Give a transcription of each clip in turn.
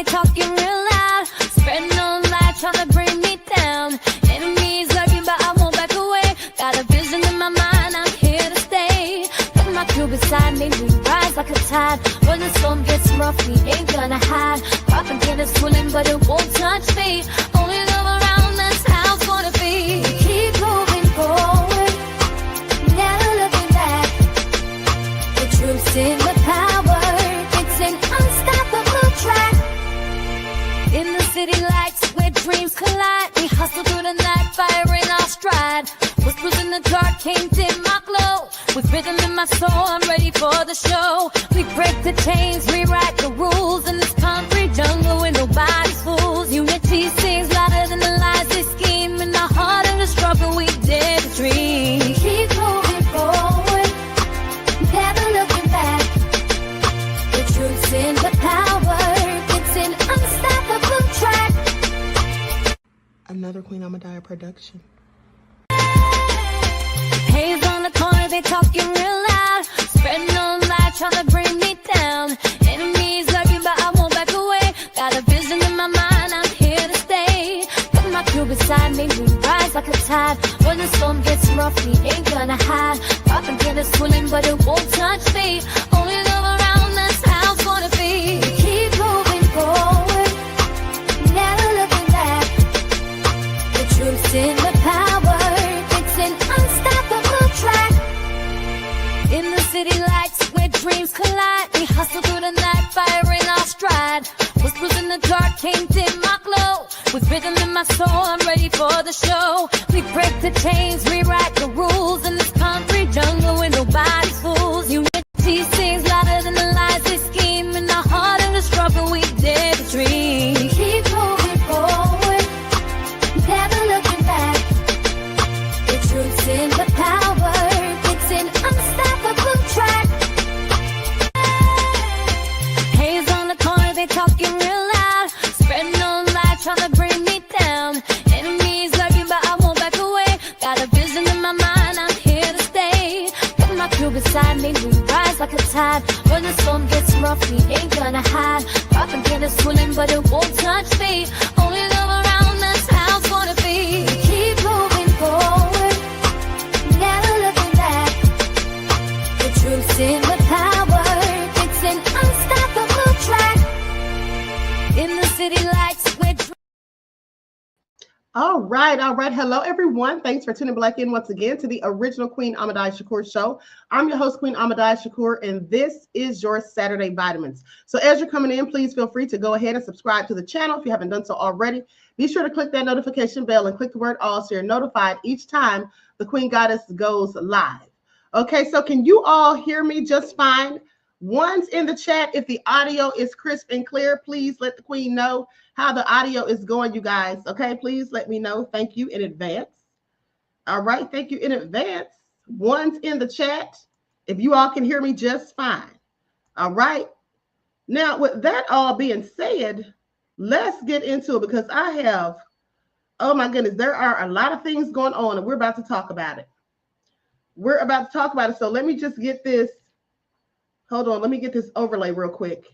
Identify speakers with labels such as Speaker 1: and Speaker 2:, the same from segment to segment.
Speaker 1: they talking real loud. Spreading no lie, trying to bring me down. Enemies lurking, but I won't back away. Got a vision in my mind, I'm here to stay. Got my crew beside me, we rise like a tide. When the storm gets rough, we ain't gonna hide. Propaganda swirling, but it won't touch me. Only love around, that's how it's gonna be. Keep moving forward, never looking back. The truth's in the power, it's an unstoppable track. In the city lights where dreams collide, we hustle through the night, fire in our stride. Whispers in the dark can't dim my glow. With rhythm in my soul, I'm ready for the show. We break the chains, rewrite the rules in this concrete jungle where nobody's fools. Unity sings louder than the lies they scheme. In the heart of the struggle, we dare to dream. Keep moving forward, never looking back. The truth's in the power, it's an unstoppable track.
Speaker 2: Another Queen Ahmadiyyah production.
Speaker 1: Haze on the corner, they talking real loud. Spreading no lie, trying to bring me down. Enemies lurking, but I won't back away. Got a vision in my mind, I'm here to stay. Got my crew beside me, we rise like a tide. When the storm gets rough, we ain't gonna hide. Propaganda swirling, but it won't touch me. Only love around, that's how it's gonna be. Keep moving forward, never looking back. The truth's in the power, it's an unstoppable track. In the city lights where dreams collide, we hustle through the night, fire in our stride. Whispers in the dark can't dim my glow. With rhythm in my soul, I'm ready for the show. We break the chains, rewrite the rules in this concrete jungle where nobody's fools. Unity sings louder than the lies they scheme. In the heart of the struggle, we dare to dream. Keep moving forward, never looking back. The truth's in the power, it's an unstoppable track. Haze on the corner, they talking real loud. Spreading no lie, trying to bring me down. Enemies lurking, but I won't back away. Got a vision in my mind, I'm here to stay. Got my crew beside me, we rise like a tide. When the storm gets rough, we ain't gonna hide. Propaganda swirling, but it won't touch me. Only love around, that's how it's gonna be. Keep moving forward, never looking back. The truth's in the power, it's an unstoppable track. In the city lights where
Speaker 2: All right. Hello, everyone. Thanks for tuning back in once again to the original Queen Ahmadiyyah Shakur show. I'm your host, Queen Ahmadiyyah Shakur, and this is your Saturday Vitamins. So as you're coming in, please feel free to go ahead and subscribe to the channel if you haven't done so already. Be sure to click that notification bell and click the word all so you're notified each time the Queen Goddess goes live. Okay, so can you all hear me just fine? One's in the chat. If the audio is crisp and clear, please let the Queen know how the audio is going, you guys. Okay, please let me know. Thank you in advance. All right, thank you in advance. One's in the chat. If you all can hear me just fine. All right. Now, with that all being said, let's get into it because I have, oh my goodness, there are a lot of things going on and we're about to talk about it. We're about to talk about it. So let me just get this. Hold on, let me get this overlay real quick.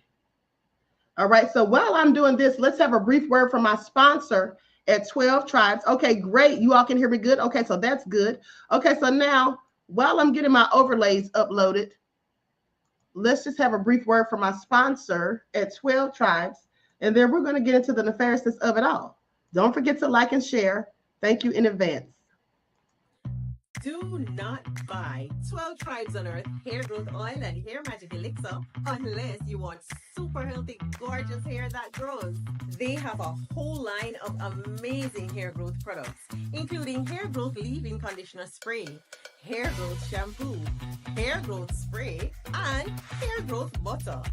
Speaker 2: All right, so while I'm doing this, let's have a brief word from my sponsor at 12 Tribes. Okay, great. You all can hear me good? Okay, so that's good. Okay, so now, while I'm getting my overlays uploaded, let's just have a brief word from my sponsor at 12 Tribes, and then we're going to get into the nefariousness of it all. Don't forget to like and share. Thank you in advance.
Speaker 3: Do not buy 12 Tribes on Earth hair growth oil and hair magic elixir unless you want super healthy, gorgeous hair that grows. They have a whole line of amazing hair growth products, including hair growth leave-in conditioner spray, hair growth shampoo, hair growth spray, and hair growth butter.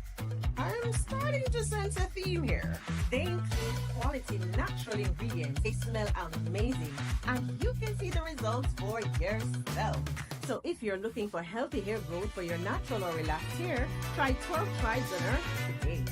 Speaker 3: I'm starting to sense a theme here. They include quality natural ingredients. They smell amazing, and you can see the results for yourself. So if you're looking for healthy hair growth for your natural or relaxed hair, try 12 Tribes on Earth today.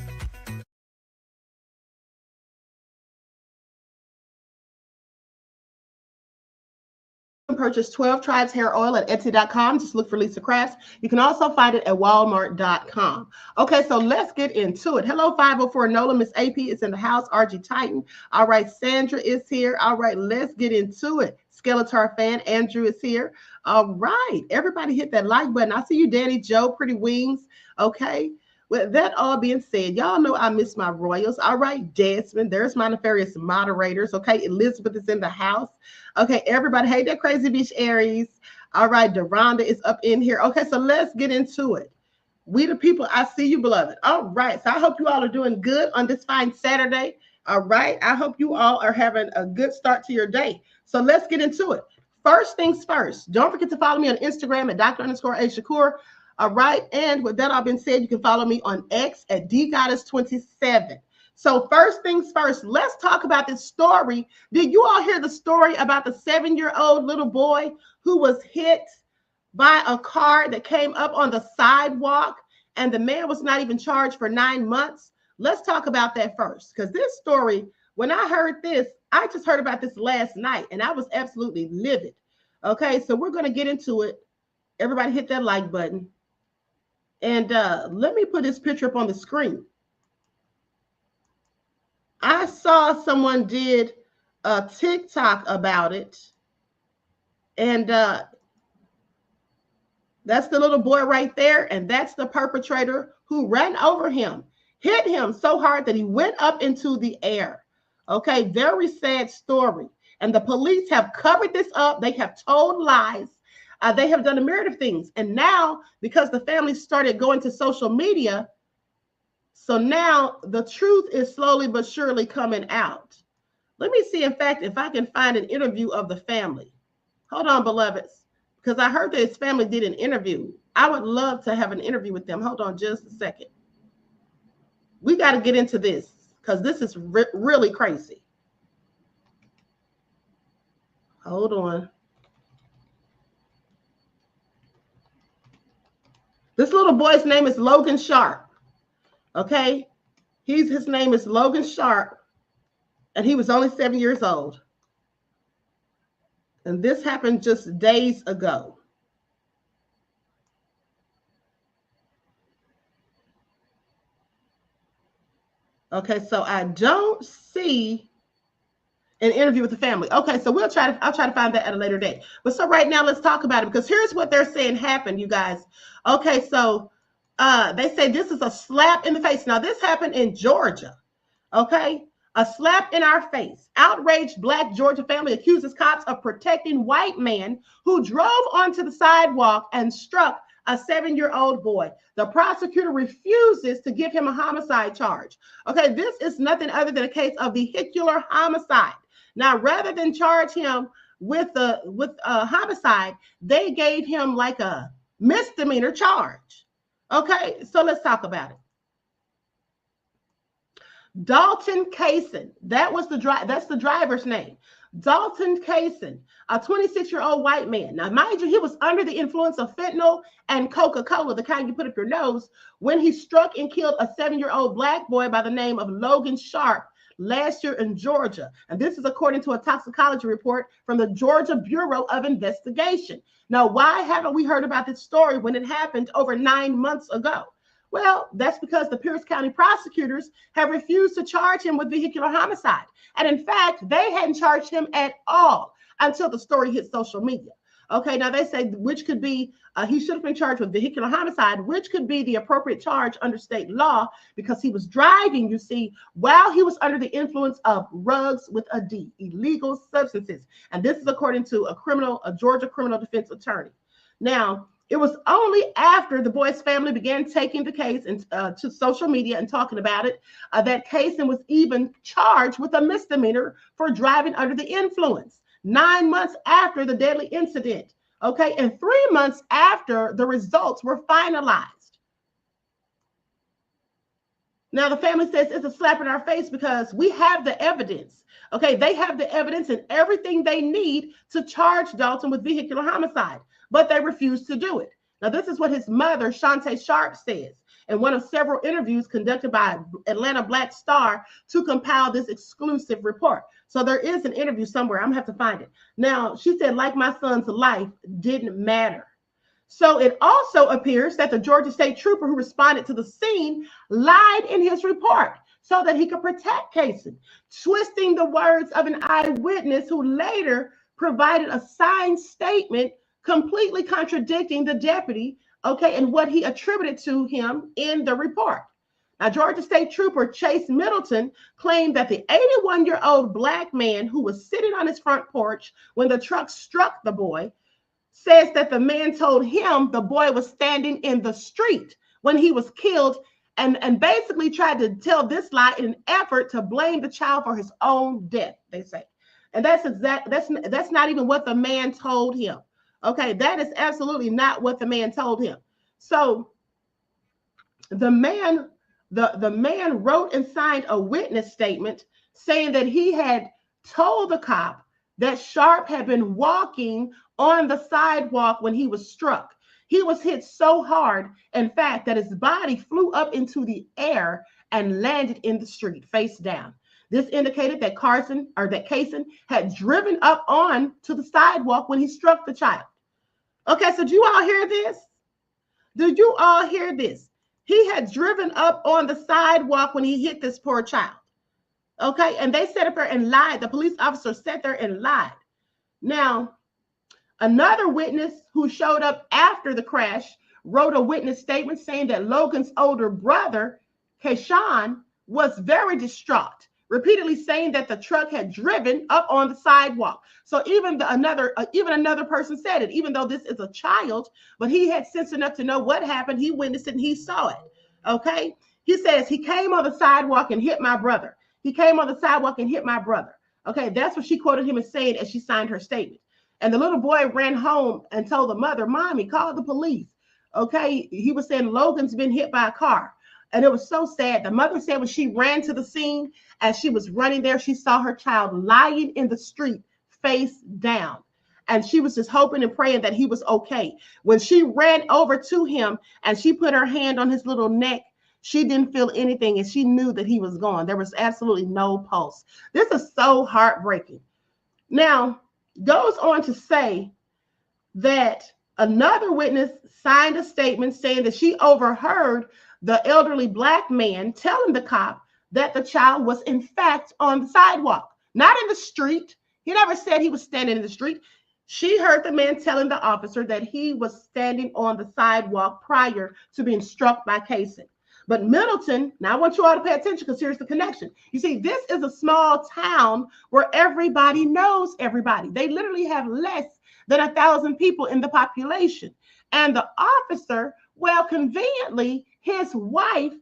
Speaker 2: Purchase 12 Tribes Hair Oil at Etsy.com. Just look for Lisa Crafts. You can also find it at Walmart.com. Okay, so let's get into it. Hello, 504 Nola. Miss AP is in the house. RG Titan. All right, Sandra is here. All right, let's get into it. Skeletor fan, Andrew is here. All right, everybody hit that like button. I see you, Danny Joe, Pretty Wings. Okay. With that all being said, y'all know I miss my royals. All right, Desmond, there's my nefarious moderators. Okay, Elizabeth is in the house. Okay, everybody, hey, that crazy bitch Aries. All right, Deronda is up in here. Okay, so let's get into it. We the people, I see you, beloved. All right, so I hope you all are doing good on this fine Saturday. All right, I hope you all are having a good start to your day. So let's get into it. First things first, don't forget to follow me on Instagram at Dr_A_Shakur. All right. And with that all been said, you can follow me on X at DGoddess27. So first things first, let's talk about this story. Did you all hear the story about the 7-year-old little boy who was hit by a car that came up on the sidewalk and the man was not even charged for 9 months? Let's talk about that first, because this story, when I heard this, I just heard about this last night and I was absolutely livid. Okay, so we're going to get into it. Everybody hit that like button. And let me put this picture up on the screen. I saw someone did a TikTok about it. And that's the little boy right there. And that's the perpetrator who ran over him, hit him so hard that he went up into the air. Okay, very sad story. And the police have covered this up. They have told lies. They have done a myriad of things. And now, because the family started going to social media, so now the truth is slowly but surely coming out. Let me see, in fact, if I can find an interview of the family. Hold on, beloveds, because I heard that his family did an interview. I would love to have an interview with them. Hold on just a second. We got to get into this because this is really crazy. Hold on. This little boy's name is Logan Sharp. Okay, his name is Logan Sharp, and he was only 7 years old. And this happened just days ago. Okay, so I don't see an interview with the family. Okay, so I'll try to find that at a later date. But so right now, let's talk about it, because here's what they're saying happened, you guys. Okay, so they say this is a slap in the face. Now, this happened in Georgia. Okay, a slap in our face. Outraged Black Georgia family accuses cops of protecting white man who drove onto the sidewalk and struck a 7-year-old boy. The prosecutor refuses to give him a homicide charge. Okay, this is nothing other than a case of vehicular homicide. Now, rather than charge him with a homicide, they gave him like a misdemeanor charge. Okay, so let's talk about it. Dalton Kaysen, that's the driver's name. Dalton Kaysen, a 26-year-old white man. Now, mind you, he was under the influence of fentanyl and Coca-Cola, the kind you put up your nose, when he struck and killed a 7-year-old Black boy by the name of Logan Sharp last year in Georgia. And this is according to a toxicology report from the Georgia Bureau of Investigation. Now, why haven't we heard about this story when it happened over 9 months ago? Well, that's because the Pierce County prosecutors have refused to charge him with vehicular homicide. And in fact, they hadn't charged him at all until the story hit social media. Okay, now they say which could be, he should have been charged with vehicular homicide, which could be the appropriate charge under state law because he was driving, you see, while he was under the influence of drugs with a D, illegal substances. And this is according to a Georgia criminal defense attorney. Now, it was only after the boy's family began taking the case to social media and talking about it that Kaysen was even charged with a misdemeanor for driving under the influence. 9 months after the deadly incident, okay, and 3 months after the results were finalized. Now, the family says it's a slap in our face because we have the evidence, okay? They have the evidence and everything they need to charge Dalton with vehicular homicide, but they refuse to do it. Now, this is what his mother, Shantae Sharp, says in one of several interviews conducted by Atlanta Black Star to compile this exclusive report. So there is an interview somewhere. I'm going to have to find it. Now, she said, like my son's life didn't matter. So it also appears that the Georgia State Trooper who responded to the scene lied in his report so that he could protect Kaysen, twisting the words of an eyewitness who later provided a signed statement completely contradicting the deputy, okay, and what he attributed to him in the report. Now, Georgia State Trooper Chase Middleton claimed that the 81-year-old black man who was sitting on his front porch when the truck struck the boy says that the man told him the boy was standing in the street when he was killed, and basically tried to tell this lie in an effort to blame the child for his own death, they say. And that's not even what the man told him. Okay, that is absolutely not what the man told him. So the man wrote and signed a witness statement saying that he had told the cop that Sharp had been walking on the sidewalk when he was struck. He was hit so hard, in fact, that his body flew up into the air and landed in the street face down. This indicated that Kaysen had driven up on to the sidewalk when he struck the child. Okay, so do you all hear this? Do you all hear this? He had driven up on the sidewalk when he hit this poor child. Okay, and they sat up there and lied. The police officer sat there and lied. Now, another witness who showed up after the crash wrote a witness statement saying that Logan's older brother, Kayshawn, was very distraught, repeatedly saying that the truck had driven up on the sidewalk. So even another person said it, even though this is a child, but he had sense enough to know what happened. He witnessed it and he saw it. Okay. He says he came on the sidewalk and hit my brother. He came on the sidewalk and hit my brother. Okay. That's what she quoted him as saying as she signed her statement. And the little boy ran home and told the mother, "Mommy, call the police." Okay. He was saying Logan's been hit by a car. And it was so sad. The mother said when she ran to the scene, as she was running there, she saw her child lying in the street, face down. And she was just hoping and praying that he was okay. When she ran over to him and she put her hand on his little neck, she didn't feel anything and she knew that he was gone. There was absolutely no pulse. This is so heartbreaking. Now, goes on to say that another witness signed a statement saying that she overheard the elderly black man telling the cop that the child was in fact on the sidewalk, not in the street. He never said he was standing in the street. She heard the man telling the officer that he was standing on the sidewalk prior to being struck by Kaysen. But Middleton, now I want you all to pay attention because here's the connection. You see, this is a small town where everybody knows everybody. They literally have less than 1,000 people in the population. And the officer, well, conveniently, his wife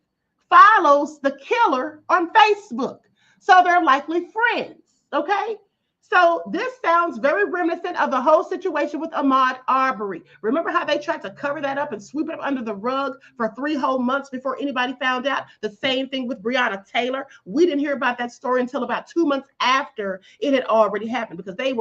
Speaker 2: follows the killer on Facebook. So they're likely friends, okay? So this sounds very reminiscent of the whole situation with Ahmaud Arbery. Remember how they tried to cover that up and sweep it up under the rug for 3 whole months before anybody found out? The same thing with Breonna Taylor. We didn't hear about that story until about 2 months after it had already happened because they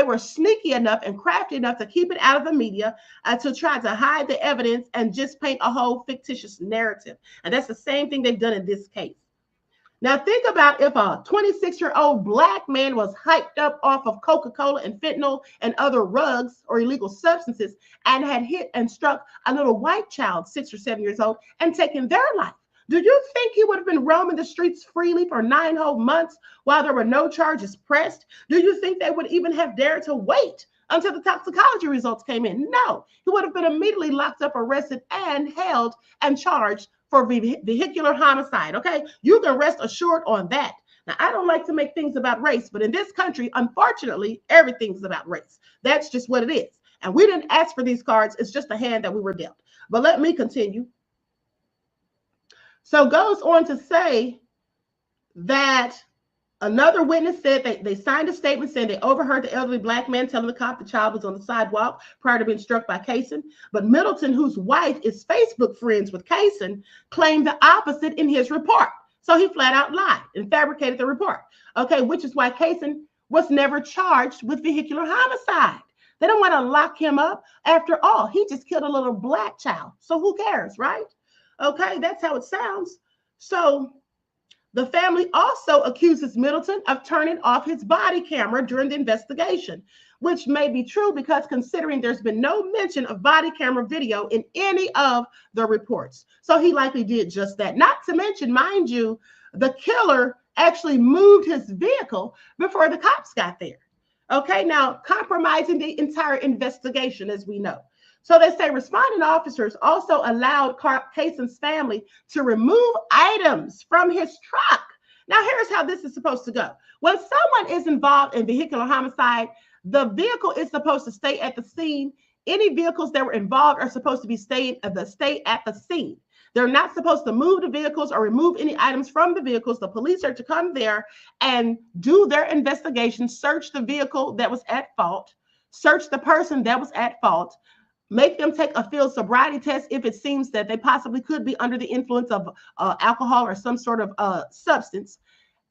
Speaker 2: were sneaky enough and crafty enough to keep it out of the media to try to hide the evidence and just paint a whole fictitious narrative. And that's the same thing they've done in this case. Now think about if a 26-year-old black man was hyped up off of Coca-Cola and fentanyl and other drugs or illegal substances and had hit and struck a little white child, 6 or 7 years old, and taken their life. Do you think he would have been roaming the streets freely for 9 whole months while there were no charges pressed? Do you think they would even have dared to wait until the toxicology results came in? No, he would have been immediately locked up, arrested, and held and charged for vehicular homicide. Okay, you can rest assured on that. Now, I don't like to make things about race, but in this country, unfortunately, everything's about race. That's just what it is. And we didn't ask for these cards. It's just a hand that we were dealt. But let me continue. So goes on to say that another witness said they signed a statement saying they overheard the elderly black man telling the cop the child was on the sidewalk prior to being struck by Kaysen. But Middleton, whose wife is Facebook friends with Kaysen, claimed the opposite in his report. So he flat out lied and fabricated the report. Okay, which is why Kaysen was never charged with vehicular homicide. They don't want to lock him up. After all, he just killed a little black child. So who cares, right? Okay, that's how it sounds. So the family also accuses Middleton of turning off his body camera during the investigation, which may be true because considering there's been no mention of body camera video in any of the reports. So he likely did just that. Not to mention, mind you, the killer actually moved his vehicle before the cops got there. Okay, now compromising the entire investigation, as we know. So they say responding officers also allowed Kaysen's family to remove items from his truck. Now, here's how this is supposed to go. When someone is involved in vehicular homicide, the vehicle is supposed to stay at the scene. Any vehicles that were involved are supposed to be stay at the scene. They're not supposed to move the vehicles or remove any items from the vehicles. The police are to come there and do their investigation, search the vehicle that was at fault, search the person that was at fault, make them take a field sobriety test if it seems that they possibly could be under the influence of alcohol or some sort of substance.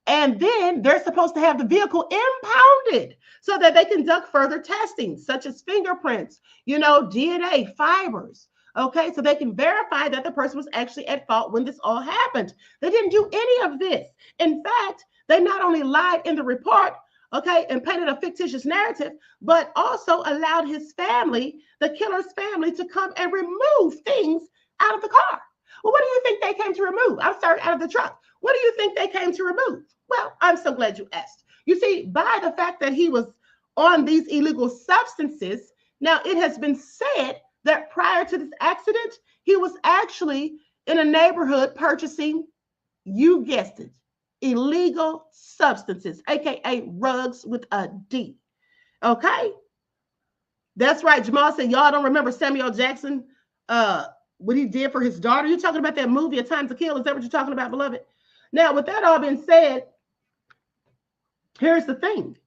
Speaker 2: And then they're supposed to have the vehicle impounded so that they conduct further testing, such as fingerprints, DNA, fibers. Okay, so they can verify that the person was actually at fault when this all happened. They didn't do any of this. In fact, they not only lied in the report, okay, and painted a fictitious narrative, but also allowed his family, the killer's family, to come and remove things out of the car. Well, what do you think they came to remove? I'm sorry, out of the truck. What do you think they came to remove? Well, I'm so glad you asked. You see, by the fact that he was on these illegal substances, now it has been said that prior to this accident, he was actually in a neighborhood purchasing, you guessed it, illegal substances, aka rugs with a D. Okay, that's right. Jamal said y'all don't remember Samuel Jackson, what he did for his daughter. You're talking about that movie A Time to Kill. Is that what you're talking about, beloved? Now, with that all being said, here's the thing.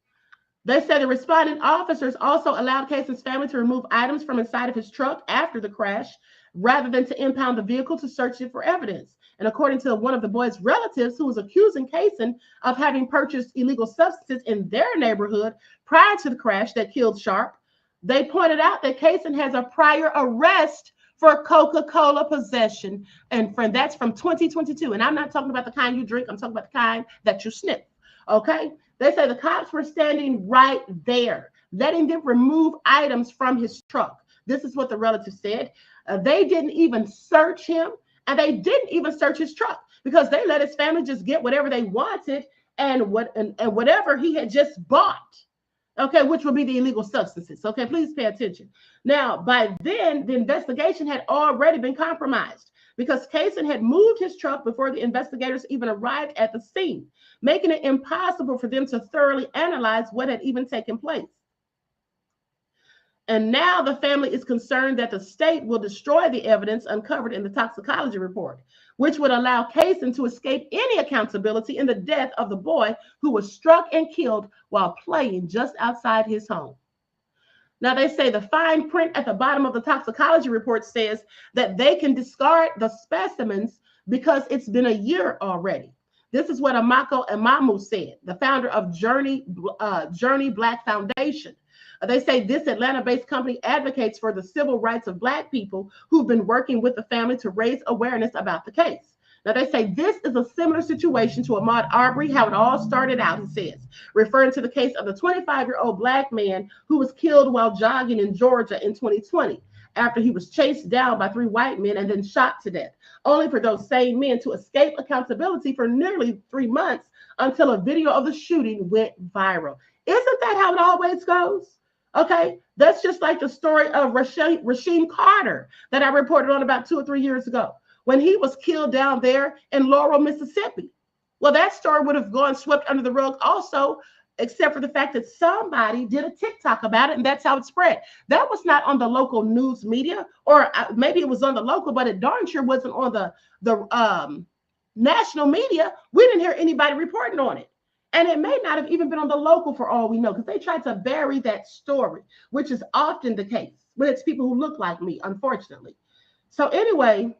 Speaker 2: They said the responding officers also allowed Kaysen's family to remove items from inside of his truck after the crash, rather than to impound the vehicle to search it for evidence. And according to one of the boy's relatives who was accusing Kaysen of having purchased illegal substances in their neighborhood prior to the crash that killed Sharp, they pointed out that Kaysen has a prior arrest for Coca-Cola possession. And that's from 2022. And I'm not talking about the kind you drink. I'm talking about the kind that you sniff. Okay? They say the cops were standing right there, letting them remove items from his truck. This is what the relative said. They didn't even search him, and they didn't even search his truck because they let his family just get whatever they wanted and whatever he had just bought. Okay, which would be the illegal substances. Okay, please pay attention. Now, by then, the investigation had already been compromised because Kaysen had moved his truck before the investigators even arrived at the scene, making it impossible for them to thoroughly analyze what had even taken place. And now the family is concerned that the state will destroy the evidence uncovered in the toxicology report, which would allow Kaysen to escape any accountability in the death of the boy who was struck and killed while playing just outside his home. Now, they say the fine print at the bottom of the toxicology report says that they can discard the specimens because it's been a year already. This is what Amako Amamu said, the founder of Journey Black Foundation. They say this Atlanta-based company advocates for the civil rights of Black people who've been working with the family to raise awareness about the case. Now, they say this is a similar situation to Ahmaud Arbery, how it all started out, he says, referring to the case of the 25-year-old Black man who was killed while jogging in Georgia in 2020 after he was chased down by 3 white men and then shot to death, only for those same men to escape accountability for nearly 3 months until a video of the shooting went viral. Isn't that how it always goes? Okay, that's just like the story of Rasheem Carter that I reported on about 2 or 3 years ago when he was killed down there in Laurel, Mississippi. Well, that story would have gone swept under the rug also, except for the fact that somebody did a TikTok about it, and that's how it spread. That was not on the local news media, or maybe it was on the local, but it darn sure wasn't on the national media. We didn't hear anybody reporting on it. And it may not have even been on the local for all we know, because they tried to bury that story, which is often the case when it's people who look like me, unfortunately. So anyway,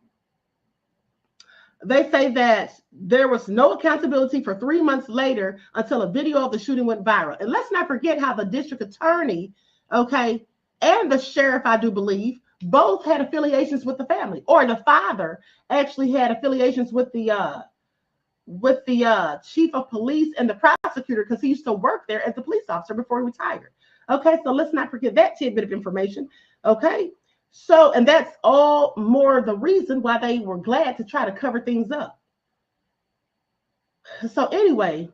Speaker 2: they say that there was no accountability for 3 months later until a video of the shooting went viral. And let's not forget how the district attorney, okay, and the sheriff, I do believe, both had affiliations with the family, or the father actually had affiliations with the chief of police and the prosecutor, because he used to work there as a police officer before he retired. Okay, so let's not forget that tidbit of information. Okay, so, and that's all more the reason why they were glad to try to cover things up. So anyway,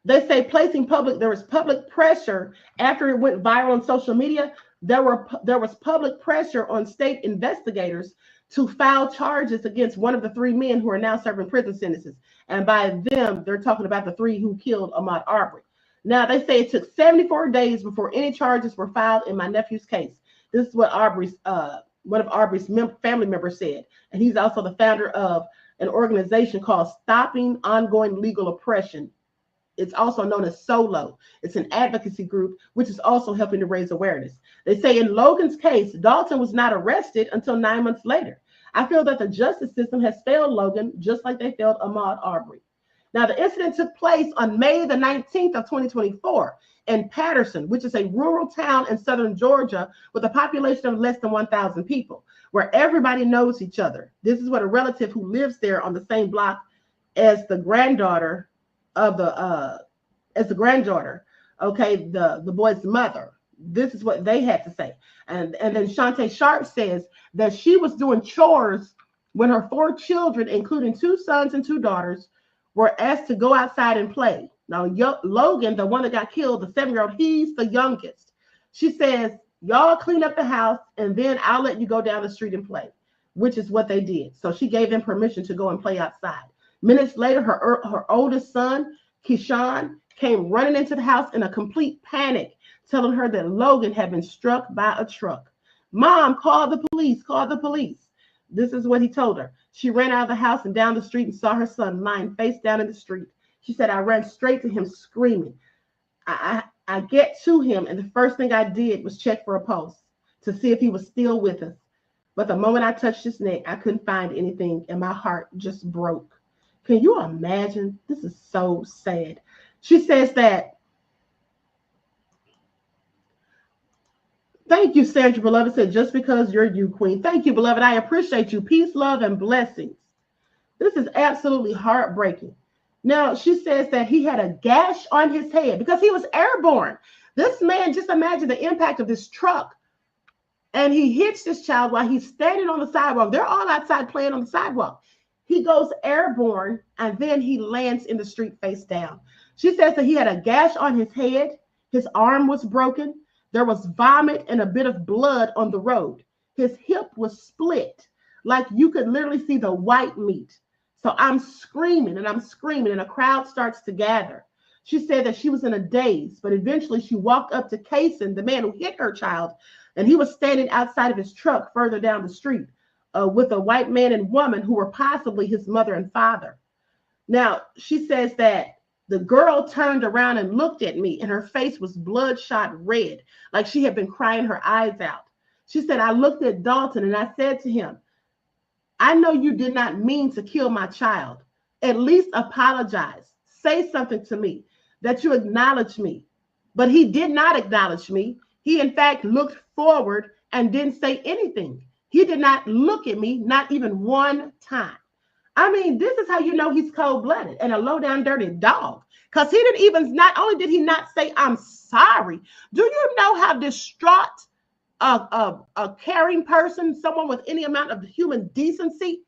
Speaker 2: they say there was public pressure after it went viral on social media. There was public pressure on state investigators to file charges against one of the three men who are now serving prison sentences. And by them, they're talking about the three who killed Ahmaud Arbery. Now, they say it took 74 days before any charges were filed in my nephew's case. This is what one of Arbery's family members said. And he's also the founder of an organization called Stopping Ongoing Legal Oppression. It's also known as SOLO. It's an advocacy group, which is also helping to raise awareness. They say in Logan's case, Dalton was not arrested until 9 months later. I feel that the justice system has failed Logan, just like they failed Ahmaud Arbery. Now, the incident took place on May the 19th of 2024 in Patterson, which is a rural town in southern Georgia with a population of less than 1,000 people, where everybody knows each other. This is what a relative who lives there on the same block as the granddaughter of the boy's mother. This is what they had to say. And then Shantae Sharp says that she was doing chores when her 4 children, including 2 sons and 2 daughters, were asked to go outside and play. Now, Logan, the one that got killed, the 7-year-old, he's the youngest. She says, y'all clean up the house and then I'll let you go down the street and play, which is what they did. So she gave them permission to go and play outside. Minutes later, her oldest son, Keyshawn, came running into the house in a complete panic, telling her that Logan had been struck by a truck. Mom, call the police, call the police. This is what he told her. She ran out of the house and down the street and saw her son lying face down in the street. She said, I ran straight to him screaming. I get to him, and the first thing I did was check for a pulse to see if he was still with us. But the moment I touched his neck, I couldn't find anything, and my heart just broke. Can you imagine? This is so sad. She says that, thank you, Sandra, beloved, said, just because you're you, Queen. Thank you, beloved. I appreciate you. Peace, love, and blessings. This is absolutely heartbreaking. Now, she says that he had a gash on his head because he was airborne. This man, just imagine the impact of this truck. And he hits this child while he's standing on the sidewalk. They're all outside playing on the sidewalk. He goes airborne, and then he lands in the street face down. She says that he had a gash on his head. His arm was broken. There was vomit and a bit of blood on the road. His hip was split, like you could literally see the white meat. So I'm screaming, and a crowd starts to gather. She said that she was in a daze, but eventually she walked up to Kaysen, the man who hit her child, and he was standing outside of his truck further down the street with a white man and woman who were possibly his mother and father. Now, she says that the girl turned around and looked at me, and her face was bloodshot red, like she had been crying her eyes out. She said, I looked at Dalton and I said to him, I know you did not mean to kill my child. At least apologize. Say something to me, that you acknowledge me. But he did not acknowledge me. He, in fact, looked forward and didn't say anything. He did not look at me, not even one time. I mean, this is how you know he's cold-blooded and a low-down, dirty dog. Because he didn't even, not only did he not say, I'm sorry. Do you know how distraught a caring person, someone with any amount of human decency,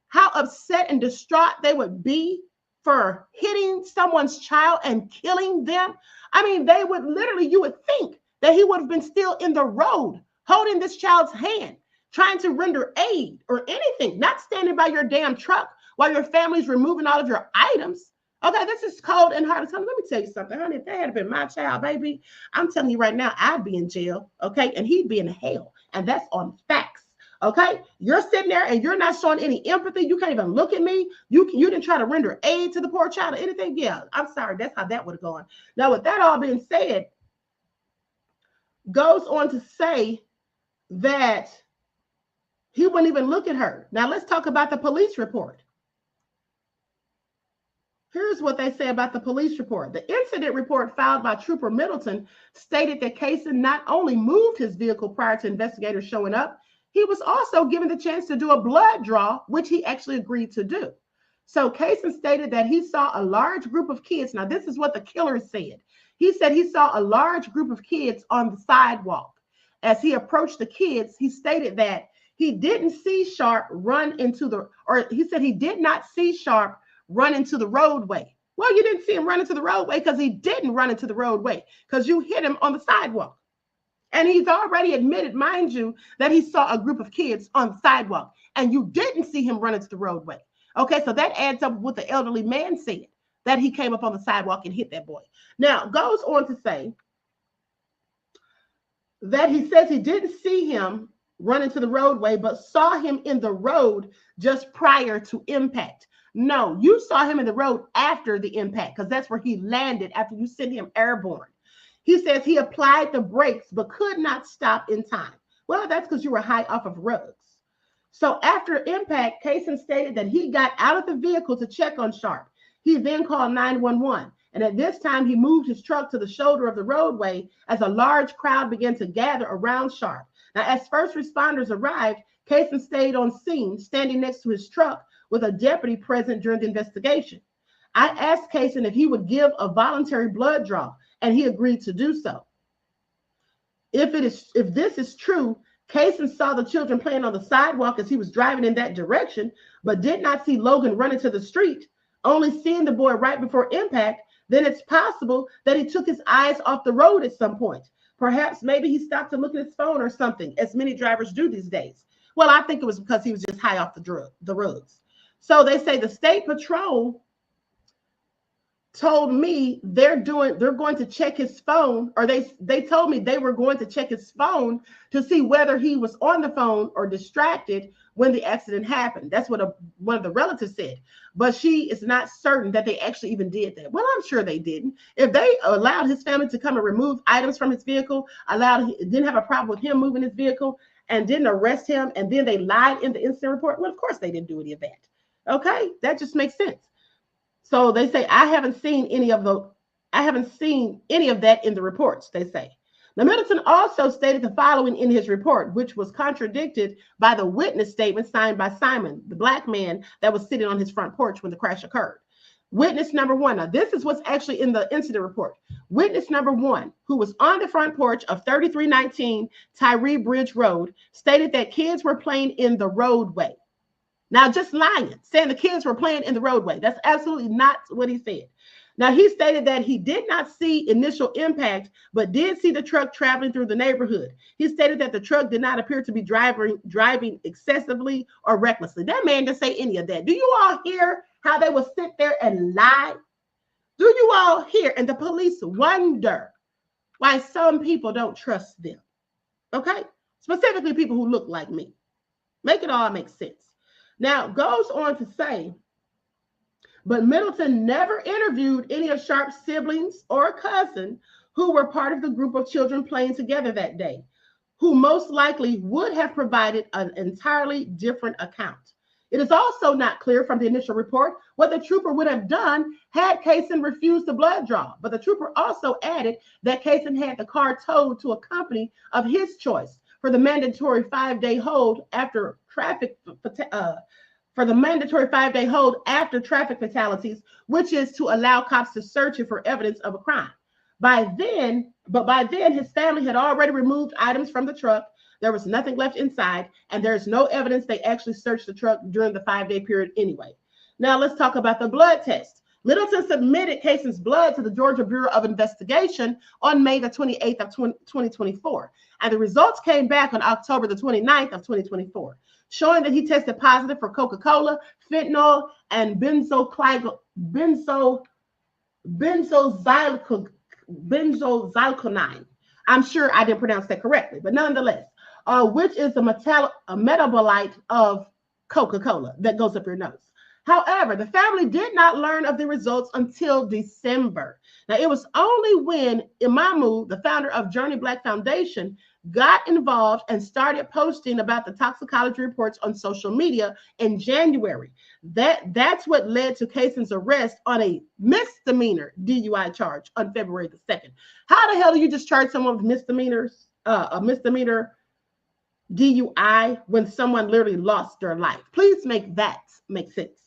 Speaker 2: how upset and distraught they would be for hitting someone's child and killing them? I mean, they would literally, you would think that he would have been still in the road, holding this child's hand, trying to render aid or anything, not standing by your damn truck while your family's removing all of your items. Okay, this is cold and hard. Let me tell you something, honey. If that had been my child, baby, I'm telling you right now, I'd be in jail, okay? And he'd be in hell. And that's on facts, okay? You're sitting there and you're not showing any empathy. You can't even look at me. You didn't try to render aid to the poor child or anything. Yeah, I'm sorry. That's how that would have gone. Now, with that all being said, goes on to say that he wouldn't even look at her. Now, let's talk about the police report. Here's what they say about the police report. The incident report filed by Trooper Middleton stated that Kaysen not only moved his vehicle prior to investigators showing up, he was also given the chance to do a blood draw, which he actually agreed to do. So Kaysen stated that he saw a large group of kids. Now, this is what the killer said. He said he saw a large group of kids on the sidewalk. As he approached the kids, he stated that he didn't see Sharp run into the, or he said he did not see Sharp run into the roadway. Well, you didn't see him run into the roadway because he didn't run into the roadway because you hit him on the sidewalk. And he's already admitted, mind you, that he saw a group of kids on the sidewalk and you didn't see him run into the roadway. Okay, so that adds up with what the elderly man said, that he came up on the sidewalk and hit that boy. Now, goes on to say that he says he didn't see him run into the roadway, but saw him in the road just prior to impact. No, you saw him in the road after the impact because that's where he landed after you sent him airborne. He says he applied the brakes but could not stop in time. Well, that's because you were high off of rugs. So after impact, Kaysen stated that he got out of the vehicle to check on Sharp. He then called 911. And at this time, he moved his truck to the shoulder of the roadway as a large crowd began to gather around Sharp. Now, as first responders arrived, Kaysen stayed on scene, standing next to his truck with a deputy present during the investigation. I asked Kaysen if he would give a voluntary blood draw, and he agreed to do so. If this is true, Kaysen saw the children playing on the sidewalk as he was driving in that direction, but did not see Logan run into the street, only seeing the boy right before impact, then it's possible that he took his eyes off the road at some point. Perhaps maybe he stopped to look at his phone or something, as many drivers do these days. Well, I think it was because he was just high off the roads. So they say the state patrol told me they're going to check his phone, or they told me they were going to check his phone to see whether he was on the phone or distracted when the accident happened. That's what one of the relatives said. But she is not certain that they actually even did that. Well, I'm sure they didn't. If they allowed his family to come and remove items from his vehicle, didn't have a problem with him moving his vehicle, and didn't arrest him, and then they lied in the incident report, well, of course they didn't do any of that. Okay, that just makes sense. So they say, I haven't seen any of that in the reports, they say. Now, Middleton also stated the following in his report, which was contradicted by the witness statement signed by Simon, the black man that was sitting on his front porch when the crash occurred. Witness number one, now this is what's actually in the incident report. Witness number one, who was on the front porch of 3319 Tyree Bridge Road, stated that kids were playing in the roadway. Now, just lying, saying the kids were playing in the roadway. That's absolutely not what he said. Now, he stated that he did not see initial impact, but did see the truck traveling through the neighborhood. He stated that the truck did not appear to be driving excessively or recklessly. That man didn't say any of that. Do you all hear how they will sit there and lie? Do you all hear? And the police wonder why some people don't trust them. Okay? Specifically people who look like me. Make it all make sense. Now, goes on to say, but Middleton never interviewed any of Sharp's siblings or cousin who were part of the group of children playing together that day, who most likely would have provided an entirely different account. It is also not clear from the initial report what the trooper would have done had Kaysen refused the blood draw. But the trooper also added that Kaysen had the car towed to a company of his choice for the mandatory 5-day hold after traffic fatalities, which is to allow cops to search it for evidence of a crime. By then, his family had already removed items from the truck. There was nothing left inside, and there's no evidence they actually searched the truck during the 5-day period anyway. Now let's talk about the blood test. Middleton submitted Kaysen's blood to the Georgia Bureau of Investigation on May the 28th of 2024. And the results came back on October the 29th of 2024, showing that he tested positive for Coca-Cola, fentanyl, and benzoylconine. I'm sure I didn't pronounce that correctly, but nonetheless, which is a metabolite of Coca-Cola that goes up your nose. However, the family did not learn of the results until December. Now, it was only when Imamu, the founder of Journey Black Foundation, got involved and started posting about the toxicology reports on social media in January. That's what led to Kaysen's arrest on a misdemeanor DUI charge on February the 2nd. How the hell do you just charge someone with misdemeanors, a misdemeanor DUI when someone literally lost their life? Please make that make sense.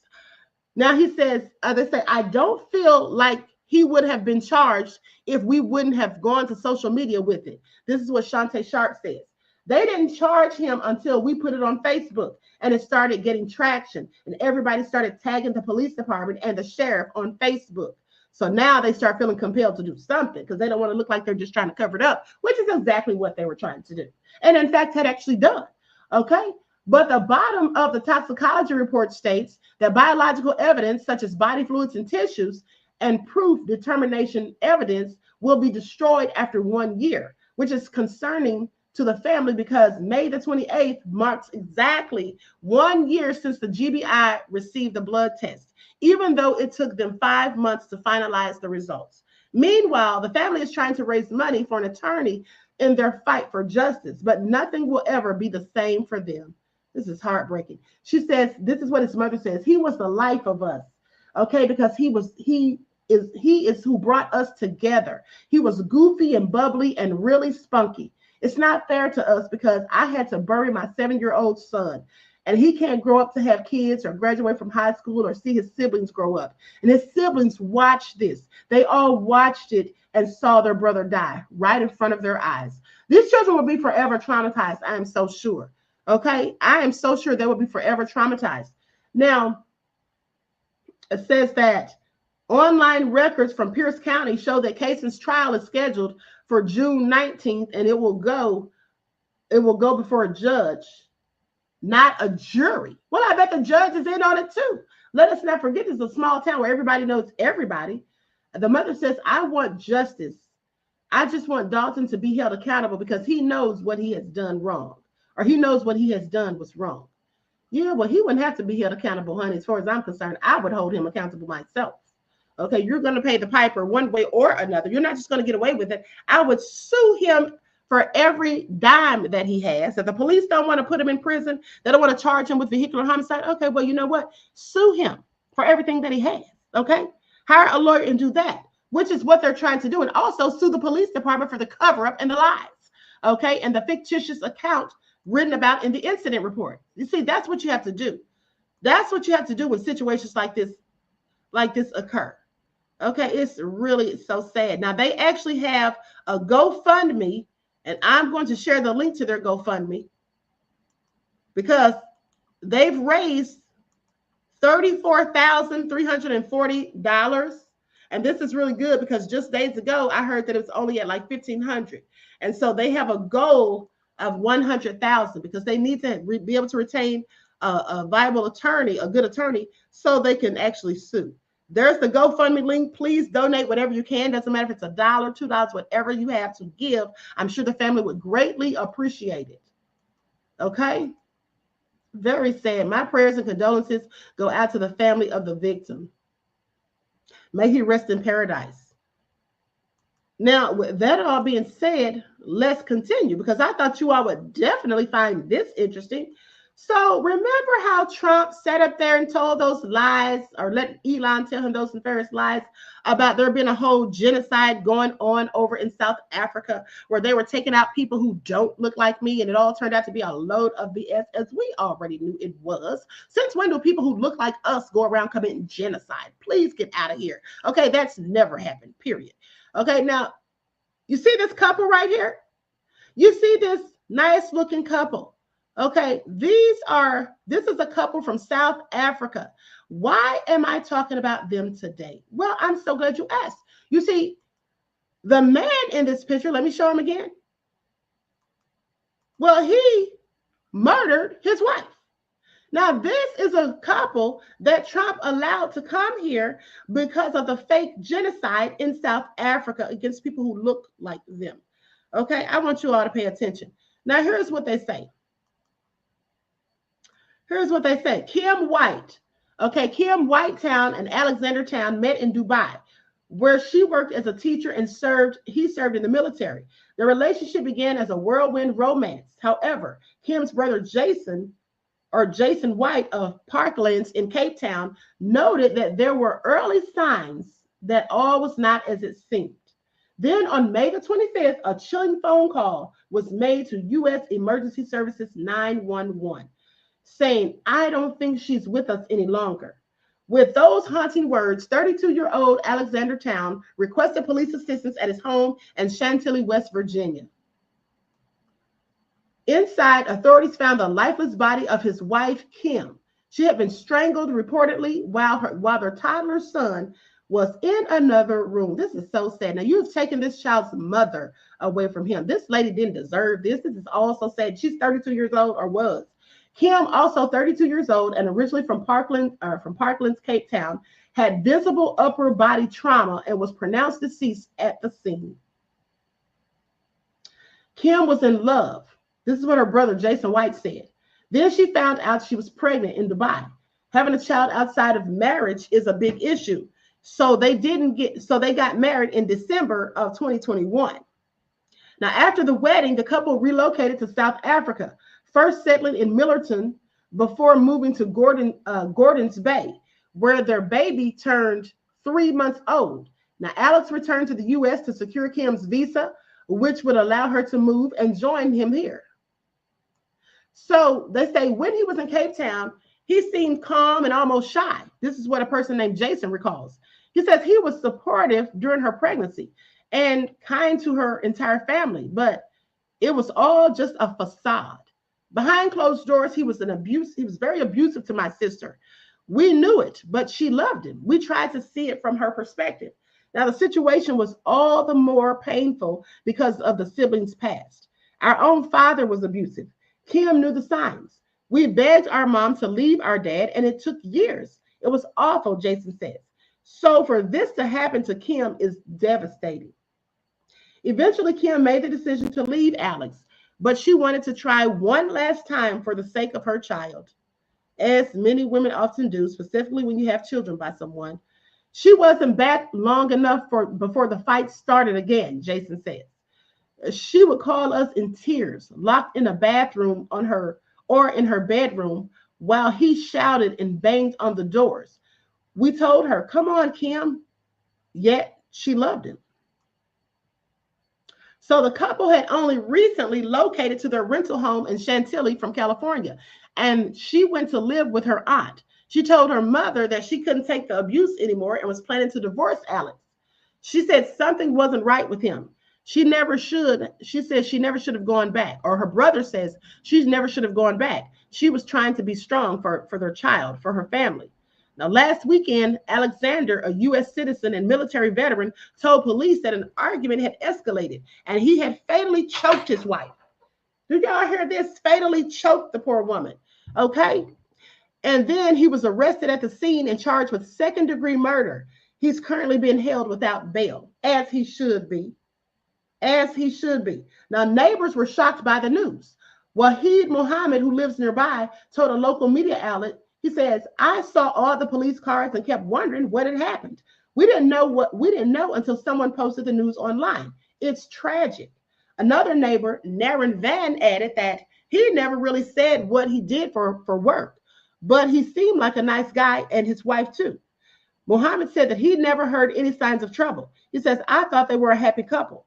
Speaker 2: Now he says, they say, I don't feel like he would have been charged if we wouldn't have gone to social media with it. This is what Shantae Sharp says. They didn't charge him until we put it on Facebook and it started getting traction and everybody started tagging the police department and the sheriff on Facebook. So now they start feeling compelled to do something because they don't want to look like they're just trying to cover it up, which is exactly what they were trying to do. And in fact, had actually done. Okay. But the bottom of the toxicology report states that biological evidence such as body fluids and tissues and proof determination evidence will be destroyed after 1 year, which is concerning to the family because May the 28th marks exactly 1 year since the GBI received the blood test, even though it took them 5 months to finalize the results. Meanwhile, the family is trying to raise money for an attorney in their fight for justice, but nothing will ever be the same for them. This is heartbreaking. She says, this is what his mother says. He was the life of us, okay, because he is who brought us together. He was goofy and bubbly and really spunky. It's not fair to us because I had to bury my 7-year-old son and he can't grow up to have kids or graduate from high school or see his siblings grow up. And his siblings watched this. They all watched it and saw their brother die right in front of their eyes. These children will be forever traumatized. I am so sure. Okay. I am so sure they will be forever traumatized. Now, it says that online records from Pierce County show that Kaysen's trial is scheduled for June 19th, and it will go before a judge, not a jury. Well, I bet the judge is in on it too. Let us not forget this is a small town where everybody knows everybody. The mother says, I want justice. I just want Dalton to be held accountable because he knows what he has done wrong, or he knows what he has done was wrong. Yeah, well, he wouldn't have to be held accountable, honey. As far as I'm concerned, I would hold him accountable myself. Okay, you're going to pay the piper one way or another. You're not just going to get away with it. I would sue him for every dime that he has. If the police don't want to put him in prison, they don't want to charge him with vehicular homicide. Okay, well, you know what? Sue him for everything that he has. Okay, hire a lawyer and do that, which is what they're trying to do. And also sue the police department for the cover up and the lies. Okay, and the fictitious account written about in the incident report. You see, that's what you have to do. That's what you have to do when situations like this occur. Okay, it's really so sad. Now, they actually have a GoFundMe, and I'm going to share the link to their GoFundMe because they've raised $34,340. And this is really good because just days ago, I heard that it was only at like $1,500. And so they have a goal of $100,000 because they need to be able to retain a viable attorney, a good attorney, so they can actually sue. There's the GoFundMe link. Please donate whatever you can. Doesn't matter if it's $1, $2, whatever you have to give. I'm sure the family would greatly appreciate it. Okay? Very sad. My prayers and condolences go out to the family of the victim. May he rest in paradise. Now, with that all being said, let's continue because I thought you all would definitely find this interesting. So remember how Trump sat up there and told those lies, or let Elon tell him those nefarious lies about there being a whole genocide going on over in South Africa where they were taking out people who don't look like me, and it all turned out to be a load of BS, as we already knew it was. Since when do people who look like us go around committing genocide? Please get out of here. Okay, that's never happened, period. Okay, now, you see this couple right here? You see this nice looking couple? Okay, this is a couple from South Africa. Why am I talking about them today? Well, I'm so glad you asked. You see, the man in this picture, let me show him again. Well, he murdered his wife. Now, this is a couple that Trump allowed to come here because of the fake genocide in South Africa against people who look like them. Okay, I want you all to pay attention. Now, here's what they say. Here's what they say. Kim White, okay, Kim Whitetown and Alexander Town met in Dubai, where she worked as a teacher and he served in the military. The relationship began as a whirlwind romance. However, Kim's brother Jason White of Parklands in Cape Town noted that there were early signs that all was not as it seemed. Then on May the 25th, a chilling phone call was made to U.S. Emergency Services 911 saying, "I don't think she's with us any longer." With those haunting words, 32-year-old Alexander Town requested police assistance at his home in Chantilly, West Virginia. Inside, authorities found the lifeless body of his wife, Kim. She had been strangled reportedly while their toddler son was in another room. This is so sad. Now, you've taken this child's mother away from him. This lady didn't deserve this. This is also sad. She's 32 years old, or was. Kim, also 32 years old and originally from Parklands, Cape Town, had visible upper body trauma and was pronounced deceased at the scene. Kim was in love. This is what her brother Jason White said. Then she found out she was pregnant in Dubai. Having a child outside of marriage is a big issue. So they got married in December of 2021. Now, after the wedding, the couple relocated to South Africa, first settling in Millerton before moving to Gordon's Bay, where their baby turned 3 months old. Now, Alex returned to the U.S. to secure Kim's visa, which would allow her to move and join him here. So they say when he was in Cape Town, he seemed calm and almost shy. This is what a person named Jason recalls. He says he was supportive during her pregnancy and kind to her entire family, but it was all just a facade. Behind closed doors, he was very abusive to my sister. We knew it, but she loved him. We tried to see it from her perspective. Now, the situation was all the more painful because of the siblings' past. Our own father was abusive. Kim knew the signs. We begged our mom to leave our dad, and it took years. It was awful, Jason says. So for this to happen to Kim is devastating. Eventually, Kim made the decision to leave Alex, but she wanted to try one last time for the sake of her child, as many women often do, specifically when you have children by someone. She wasn't back long enough before the fight started again, Jason says. She would call us in tears, locked in a bathroom in her bedroom, while he shouted and banged on the doors. We told her, "Come on, Kim," yet she loved him. So the couple had only recently located to their rental home in Chantilly from California, and she went to live with her aunt. She told her mother that she couldn't take the abuse anymore and was planning to divorce Alex. She said something wasn't right with him. She said she never should have gone back, or her brother says she never should have gone back. She was trying to be strong for their child, for her family. Now, last weekend, Alexander, a U.S. citizen and military veteran, told police that an argument had escalated and he had fatally choked his wife. Do y'all hear this? Fatally choked the poor woman. Okay. And then he was arrested at the scene and charged with second-degree murder. He's currently being held without bail, as he should be. As he should be. Now, neighbors were shocked by the news. Wahid Mohammed, who lives nearby, told a local media outlet, he says, "I saw all the police cars and kept wondering what had happened. We didn't know until someone posted the news online. It's tragic." Another neighbor, Naren Van, added that he never really said what he did for work, but he seemed like a nice guy, and his wife too. Mohammed said that he never heard any signs of trouble. He says, "I thought they were a happy couple."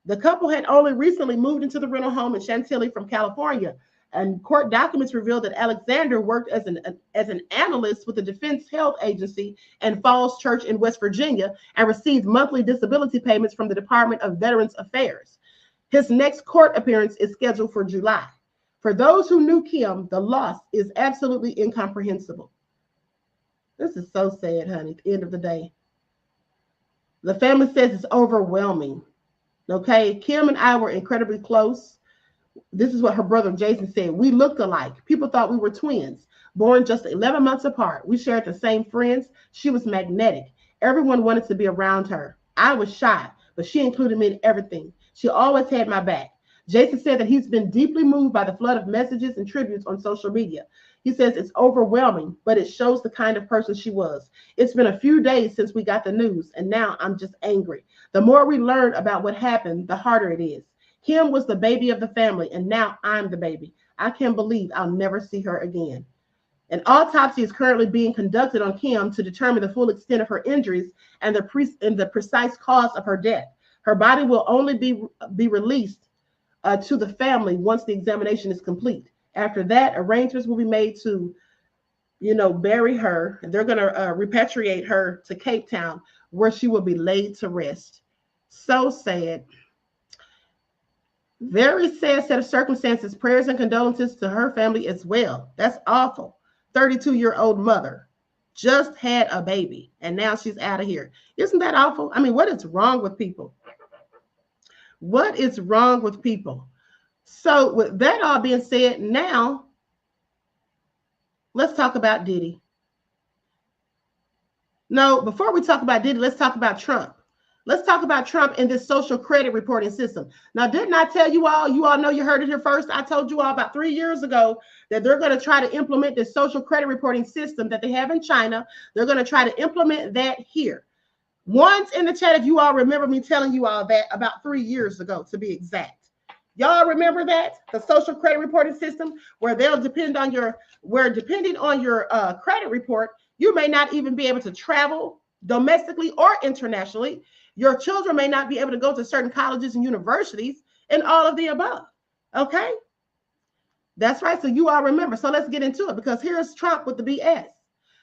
Speaker 2: The couple had only recently moved into the rental home in Chantilly from California, and court documents revealed that Alexander worked as an analyst with the Defense Health Agency and Falls Church in West Virginia and received monthly disability payments from the Department of Veterans Affairs. His next court appearance is scheduled for July. For those who knew Kim, the loss is absolutely incomprehensible. This is so sad, honey, at the end of the day. The family says it's overwhelming. Okay, Kim and I were incredibly close. This is what her brother Jason said. "We looked alike. People thought we were twins, born just 11 months apart. We shared the same friends. She was magnetic. Everyone wanted to be around her. I was shy, but she included me in everything. She always had my back." Jason said that he's been deeply moved by the flood of messages and tributes on social media. He says it's overwhelming, but it shows the kind of person she was. "It's been a few days since we got the news, and now I'm just angry. The more we learn about what happened, the harder it is. Kim was the baby of the family, and now I'm the baby. I can't believe I'll never see her again. An autopsy is currently being conducted on Kim to determine the full extent of her injuries and the precise cause of her death. Her body will only be released to the family once the examination is complete. After that, arrangements will be made to, bury her. They're going to repatriate her to Cape Town, where she will be laid to rest. So sad. Very sad set of circumstances. Prayers and condolences to her family as well. That's awful. 32-year-old mother just had a baby, and now she's out of here. Isn't that awful? I mean, what is wrong with people? What is wrong with people? So with that all being said, now let's talk about Diddy. No, before we talk about Diddy, let's talk about Trump. Let's talk about Trump and this social credit reporting system. Now, didn't I tell you all know you heard it here first? I told you all about 3 years ago that they're going to try to implement this social credit reporting system that they have in China. They're going to try to implement that here. Once in the chat, if you all remember me telling you all that about 3 years ago, to be exact. Y'all remember that? The social credit reporting system where depending on your credit report, you may not even be able to travel domestically or internationally. Your children may not be able to go to certain colleges and universities and all of the above. Okay? That's right. So you all remember. So let's get into it, because here's Trump with the BS.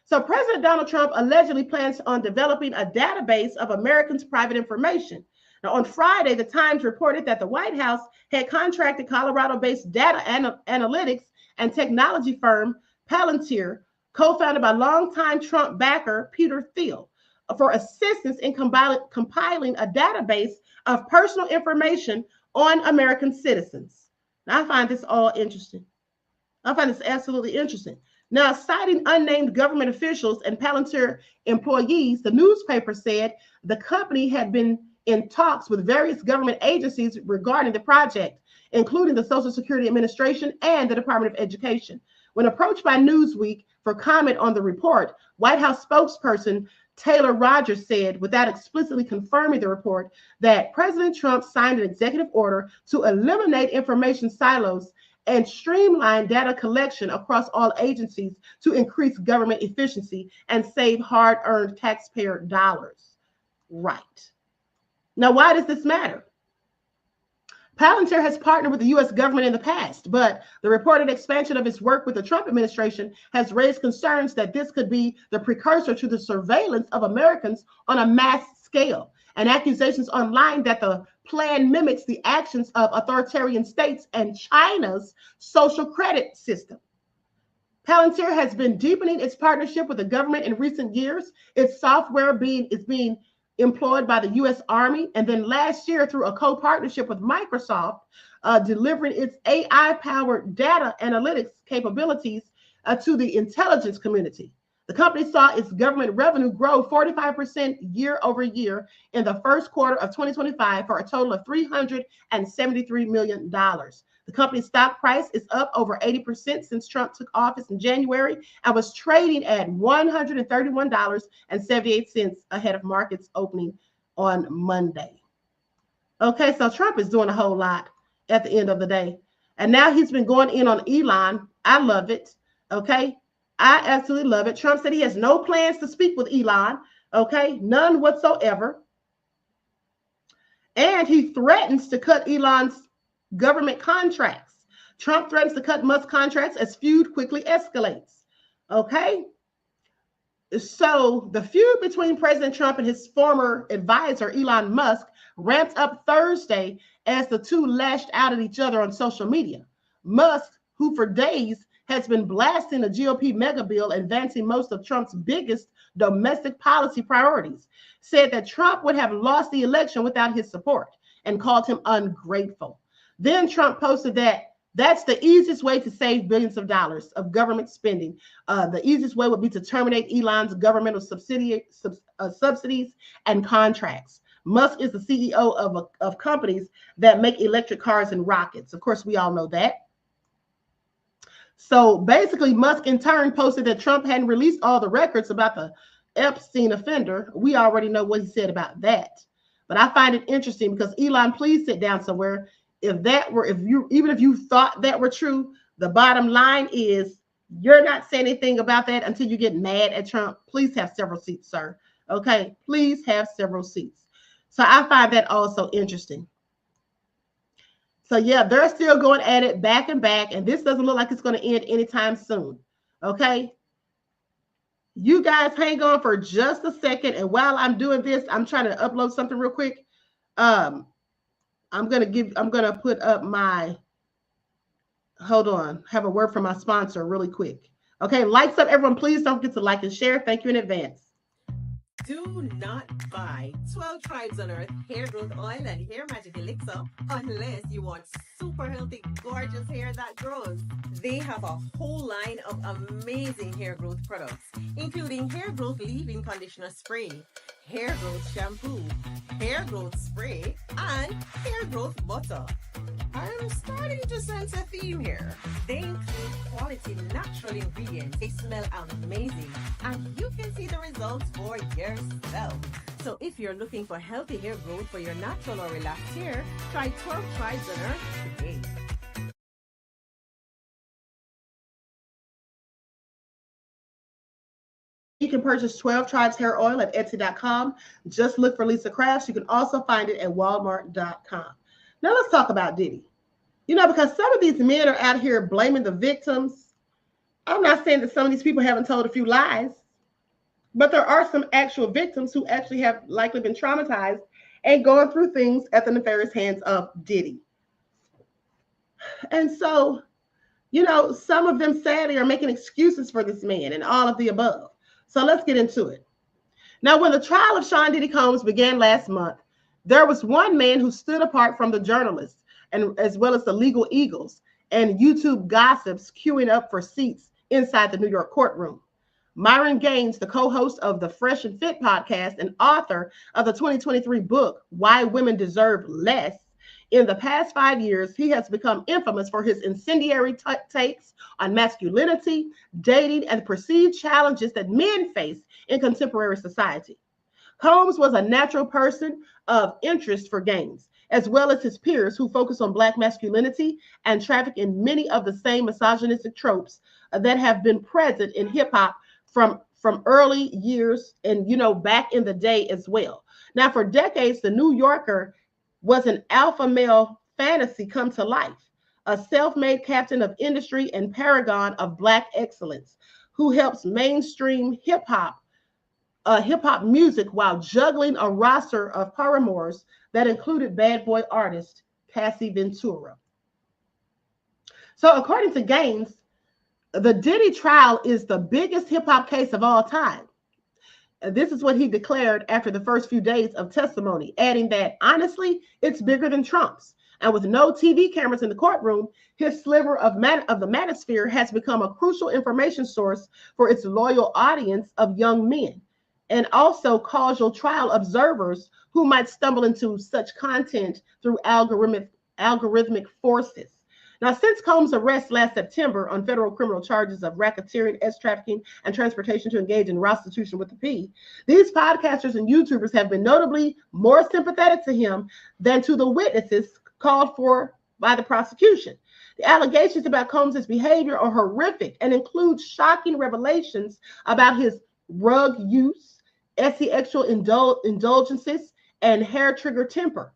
Speaker 2: So President Donald Trump allegedly plans on developing a database of Americans' private information. Now, on Friday, the Times reported that the White House had contracted Colorado-based data analytics and technology firm Palantir, co-founded by longtime Trump backer Peter Thiel, for assistance in compiling a database of personal information on American citizens. Now, I find this all interesting. I find this absolutely interesting. Now, citing unnamed government officials and Palantir employees, the newspaper said the company had been in talks with various government agencies regarding the project, including the Social Security Administration and the Department of Education. When approached by Newsweek for comment on the report, White House spokesperson Taylor Rogers said, without explicitly confirming the report, that President Trump signed an executive order to eliminate information silos and streamline data collection across all agencies to increase government efficiency and save hard-earned taxpayer dollars. Right. Now, why does this matter? Palantir has partnered with the U.S. government in the past, but the reported expansion of its work with the Trump administration has raised concerns that this could be the precursor to the surveillance of Americans on a mass scale, and accusations online that the plan mimics the actions of authoritarian states and China's social credit system. Palantir has been deepening its partnership with the government in recent years. Its software is being employed by the U.S. Army, and then last year through a co-partnership with Microsoft, delivering its AI-powered data analytics capabilities to the intelligence community. The company saw its government revenue grow 45% year over year in the first quarter of 2025 for a total of $373 million. The company's stock price is up over 80% since Trump took office in January and was trading at $131.78 ahead of markets opening on Monday. Okay, so Trump is doing a whole lot at the end of the day. And now he's been going in on Elon. I love it. Okay, I absolutely love it. Trump said he has no plans to speak with Elon. Okay, none whatsoever. And he threatens to cut Elon's government contracts. Trump threatens to cut Musk's contracts as feud quickly escalates. Okay. So the feud between President Trump and his former advisor, Elon Musk, ramped up Thursday as the two lashed out at each other on social media. Musk, who for days has been blasting the GOP mega bill, advancing most of Trump's biggest domestic policy priorities, said that Trump would have lost the election without his support and called him ungrateful. Then Trump posted that that's the easiest way to save billions of dollars of government spending. The easiest way would be to terminate Elon's governmental subsidies and contracts. Musk is the CEO of companies that make electric cars and rockets. Of course, we all know that. So basically, Musk in turn posted that Trump hadn't released all the records about the Epstein offender. We already know what he said about that. But I find it interesting because Elon, please sit down somewhere. even if you thought that were true, the bottom line is you're not saying anything about that until you get mad at Trump. Please have several seats, sir. Okay, please have several seats. So I find that also interesting. So yeah, they're still going at it back and back, and this doesn't look like it's going to end anytime soon. Okay, you guys hang on for just a second, and while I'm doing this, I'm trying to upload something real quick. I'm gonna put up my, hold on, have a word from my sponsor really quick. Okay, likes up, everyone. Please don't forget to like and share. Thank you in advance.
Speaker 3: Do not buy 12 Tribes on Earth hair growth oil and hair magic elixir unless you want super healthy, gorgeous hair that grows. They have a whole line of amazing hair growth products, including hair growth leave-in conditioner spray, hair growth shampoo, hair growth spray, and hair growth butter. I'm starting to sense a theme here. They include quality natural ingredients. They smell amazing, and you can see the results for yourself. So if you're looking for healthy hair growth for your natural or relaxed hair, try 12 Tribes on Earth today.
Speaker 2: You can purchase 12 Tribes hair oil at Etsy.com. Just look for Lisa Crafts. You can also find it at Walmart.com. Now let's talk about Diddy. You know, because some of these men are out here blaming the victims. I'm not saying that some of these people haven't told a few lies, but there are some actual victims who actually have likely been traumatized and going through things at the nefarious hands of Diddy. And so, you know, some of them sadly are making excuses for this man and all of the above. So let's get into it. Now, when the trial of Sean Diddy Combs began last month, there was one man who stood apart from the journalists, and as well as the legal eagles and YouTube gossips queuing up for seats inside the New York courtroom. Myron Gaines, the co-host of the Fresh and Fit podcast and author of the 2023 book, Why Women Deserve Less, in the past 5 years, he has become infamous for his incendiary takes on masculinity, dating, and perceived challenges that men face in contemporary society. Combs was a natural person of interest for Gaines, as well as his peers who focus on Black masculinity and traffic in many of the same misogynistic tropes that have been present in hip hop from early years and, you know, back in the day as well. Now, for decades, the New Yorker was an alpha male fantasy come to life, a self-made captain of industry and paragon of Black excellence who helps mainstream hip hop music while juggling a roster of paramours that included bad boy artist Cassie Ventura. So according to Gaines, the Diddy trial is the biggest hip hop case of all time. This is what he declared after the first few days of testimony, adding that, honestly, it's bigger than Trump's. And with no TV cameras in the courtroom, his sliver of the manosphere has become a crucial information source for its loyal audience of young men, and also causal trial observers who might stumble into such content through algorithmic forces. Now, since Combs' arrest last September on federal criminal charges of racketeering, trafficking, and transportation to engage in prostitution with the P, these podcasters and YouTubers have been notably more sympathetic to him than to the witnesses called for by the prosecution. The allegations about Combs' behavior are horrific and include shocking revelations about his drug use, sexual indulgences, and hair-trigger temper.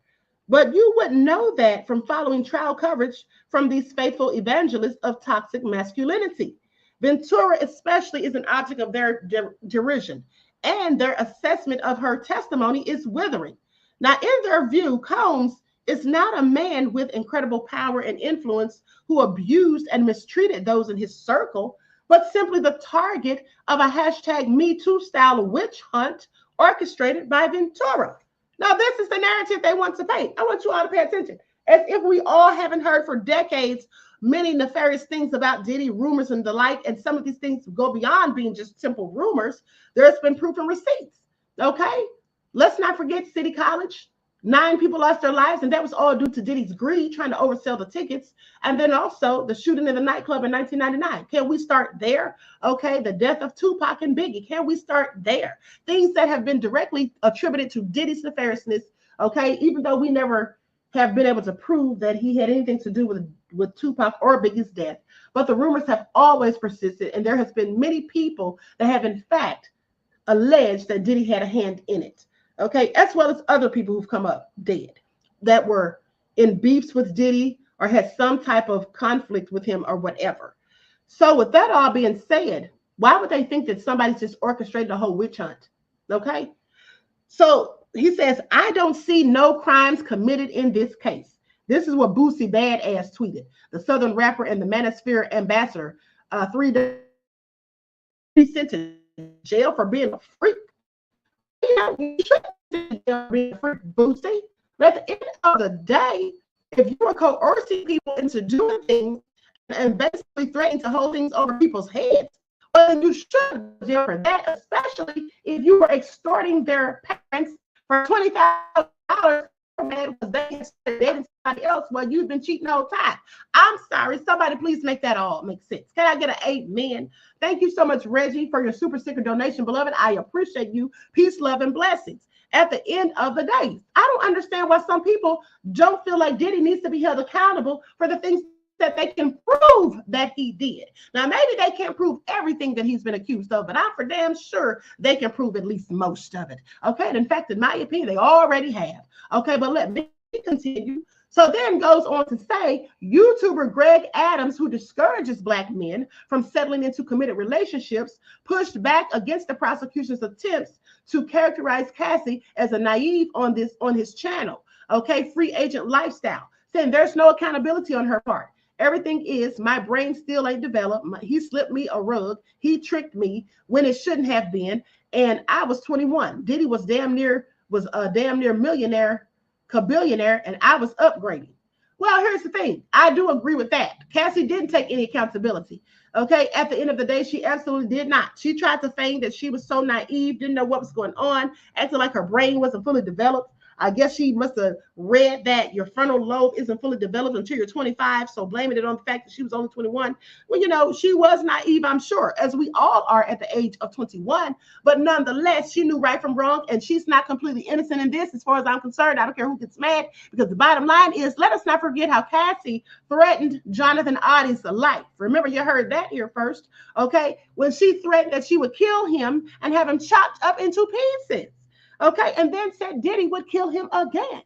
Speaker 2: But you wouldn't know that from following trial coverage from these faithful evangelists of toxic masculinity. Ventura especially is an object of their derision, and their assessment of her testimony is withering. Now, in their view, Combs is not a man with incredible power and influence who abused and mistreated those in his circle, but simply the target of a #MeToo style witch hunt orchestrated by Ventura. Now, this is the narrative they want to paint. I want you all to pay attention. As if we all haven't heard for decades many nefarious things about Diddy, rumors and the like, and some of these things go beyond being just simple rumors. There's been proof and receipts, okay? Let's not forget City College. 9 people lost their lives, and that was all due to Diddy's greed, trying to oversell the tickets. And then also the shooting in the nightclub in 1999. Can we start there? Okay, the death of Tupac and Biggie. Can we start there? Things that have been directly attributed to Diddy's nefariousness, okay, even though we never have been able to prove that he had anything to do with Tupac or Biggie's death. But the rumors have always persisted, and there has been many people that have in fact alleged that Diddy had a hand in it. Okay, as well as other people who've come up dead that were in beefs with Diddy or had some type of conflict with him or whatever. So with that all being said, why would they think that somebody's just orchestrated a whole witch hunt? Okay, so he says, I don't see no crimes committed in this case. This is what Boosie Badass tweeted. The Southern rapper and the Manosphere ambassador, 3 days sent to jail for being a freak. You shouldn't be a freak, Boosie. But at the end of the day, if you are coercing people into doing things and basically threatening to hold things over people's heads, well, then you should jail for that, especially if you were extorting their parents for $20,000 because they dated somebody else while you've been cheating the whole time. I'm sorry. Somebody please make that all make sense. Can I get an amen? Thank you so much, Reggie, for your super sticker donation, beloved. I appreciate you. Peace, love, and blessings. At the end of the day, I don't understand why some people don't feel like Diddy needs to be held accountable for the things that they can prove that he did. Now, maybe they can't prove everything that he's been accused of, but I'm for damn sure they can prove at least most of it. Okay, and in fact, in my opinion, they already have. Okay, but let me continue. So then goes on to say, YouTuber Greg Adams, who discourages Black men from settling into committed relationships, pushed back against the prosecution's attempts to characterize Cassie as a naive on his channel. Okay, free agent lifestyle, saying there's no accountability on her part. Everything is, my brain still ain't developed. He slipped me a rug. He tricked me when it shouldn't have been. And I was 21. Diddy was a damn near millionaire, billionaire, and I was upgrading. Well, here's the thing. I do agree with that. Cassie didn't take any accountability. Okay, at the end of the day, she absolutely did not. She tried to feign that she was so naive, didn't know what was going on, acting like her brain wasn't fully developed. I guess she must have read that your frontal lobe isn't fully developed until you're 25. So blaming it on the fact that she was only 21. Well, you know, she was naive, I'm sure, as we all are at the age of 21. But nonetheless, she knew right from wrong, and she's not completely innocent in this as far as I'm concerned. I don't care who gets mad, because the bottom line is, let us not forget how Cassie threatened Jonathan Audie's life. Remember, you heard that here first, okay? When she threatened that she would kill him and have him chopped up into pieces. Okay, and then said Diddy would kill him again.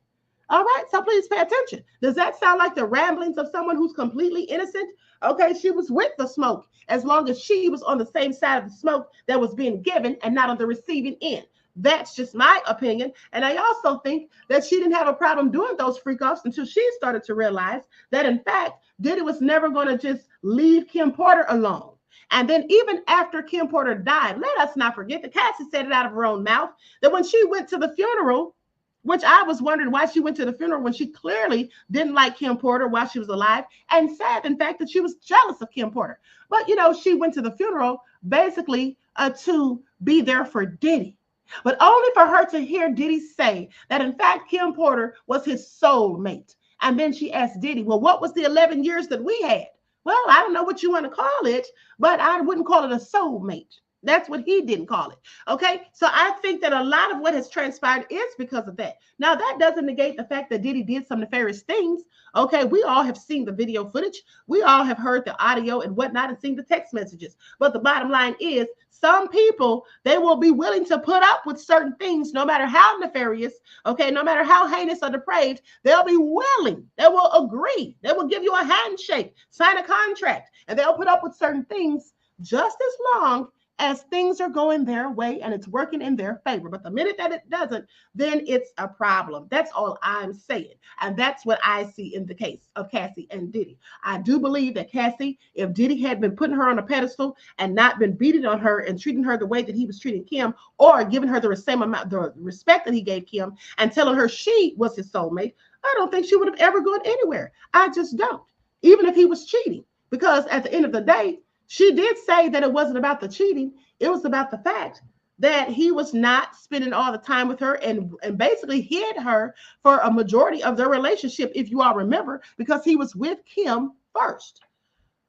Speaker 2: All right, so please pay attention. Does that sound like the ramblings of someone who's completely innocent? Okay, she was with the smoke as long as she was on the same side of the smoke that was being given and not on the receiving end. That's just my opinion. And I also think that she didn't have a problem doing those freak offs until she started to realize that, in fact, Diddy was never going to just leave Kim Porter alone. And then even after Kim Porter died, let us not forget that Cassie said it out of her own mouth, that when she went to the funeral, which I was wondering why she went to the funeral when she clearly didn't like Kim Porter while she was alive, and said, in fact, that she was jealous of Kim Porter. But, you know, she went to the funeral basically to be there for Diddy. But only for her to hear Diddy say that, in fact, Kim Porter was his soulmate. And then she asked Diddy, well, what was the 11 years that we had? Well, I don't know what you want to call it, but I wouldn't call it a soulmate. That's what he didn't call it. Okay, so I think that a lot of what has transpired is because of that. Now, that doesn't negate the fact that Diddy did some nefarious things. Okay, we all have seen the video footage. We all have heard the audio and whatnot and seen the text messages. But the bottom line is, some people, they will be willing to put up with certain things, no matter how nefarious, okay, no matter how heinous or depraved, they'll be willing, they will agree, they will give you a handshake, sign a contract, and they'll put up with certain things just as long as things are going their way and it's working in their favor. But the minute that it doesn't, then it's a problem. That's all I'm saying. And that's what I see in the case of Cassie and Diddy. I do believe that Cassie, if Diddy had been putting her on a pedestal and not been beating on her and treating her the way that he was treating Kim, or giving her the same amount, the respect that he gave Kim, and telling her she was his soulmate, I don't think she would have ever gone anywhere. I just don't. Even if he was cheating. Because at the end of the day, she did say that it wasn't about the cheating. It was about the fact that he was not spending all the time with her and basically hid her for a majority of their relationship, if you all remember, because he was with Kim first.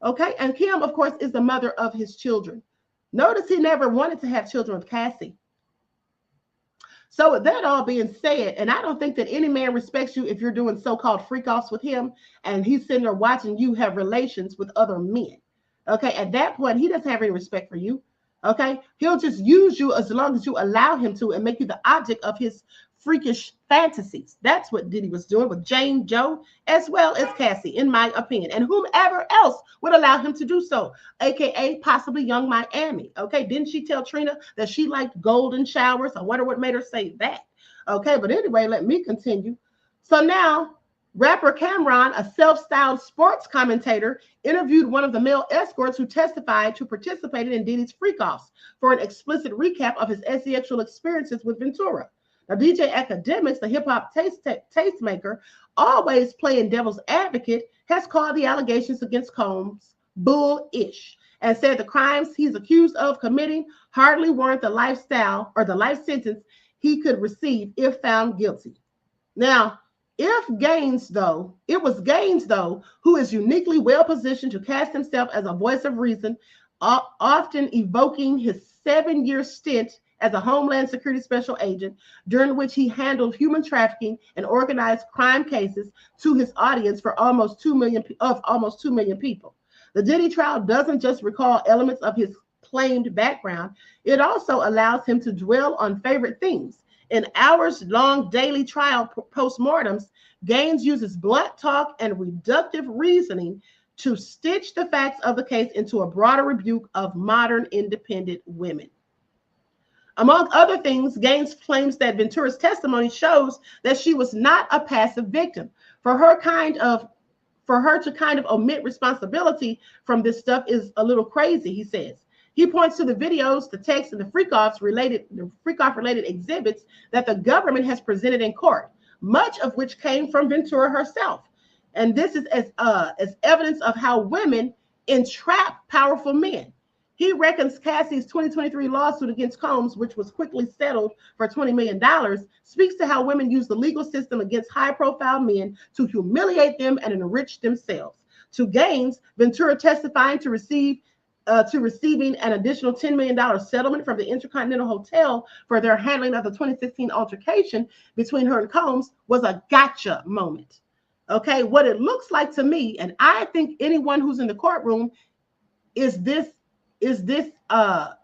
Speaker 2: Okay, and Kim, of course, is the mother of his children. Notice he never wanted to have children with Cassie. So with that all being said, and I don't think that any man respects you if you're doing so-called freak offs with him and he's sitting there watching you have relations with other men. Okay, at that point, he doesn't have any respect for you. Okay, he'll just use you as long as you allow him to and make you the object of his freakish fantasies. That's what Diddy was doing with Jane Joe as well as Cassie, in my opinion, and whomever else would allow him to do so, aka possibly Young Miami. Okay, didn't she tell Trina that she liked golden showers? I wonder what made her say that. Okay, but anyway, let me continue. So now rapper Cameron, a self-styled sports commentator, interviewed one of the male escorts who testified to participating in Diddy's freak-offs for an explicit recap of his sexual experiences with Ventura. Now, DJ Academics, the hip-hop tastemaker, always playing devil's advocate, has called the allegations against Combs bullish and said the crimes he's accused of committing hardly warrant the lifestyle or the life sentence he could receive if found guilty. Now, it was Gaines, though, who is uniquely well-positioned to cast himself as a voice of reason, often evoking his 7-year stint as a Homeland Security Special Agent, during which he handled human trafficking and organized crime cases to his audience for almost 2 million people. The Diddy trial doesn't just recall elements of his claimed background, it also allows him to dwell on favorite themes. In hours-long daily trial postmortems, Gaines uses blunt talk and reductive reasoning to stitch the facts of the case into a broader rebuke of modern independent women. Among other things, Gaines claims that Ventura's testimony shows that she was not a passive victim. For her to kind of omit responsibility from this stuff is a little crazy, he says. He points to the videos, the texts, and the freak-off related exhibits that the government has presented in court, much of which came from Ventura herself. And this is as evidence of how women entrap powerful men. He reckons Cassie's 2023 lawsuit against Combs, which was quickly settled for $20 million, speaks to how women use the legal system against high-profile men to humiliate them and enrich themselves. To Gaines, Ventura testifying to receiving an additional $10 million settlement from the Intercontinental Hotel for their handling of the 2016 altercation between her and Combs was a gotcha moment. Okay, what it looks like to me, and I think anyone who's in the courtroom, that this is a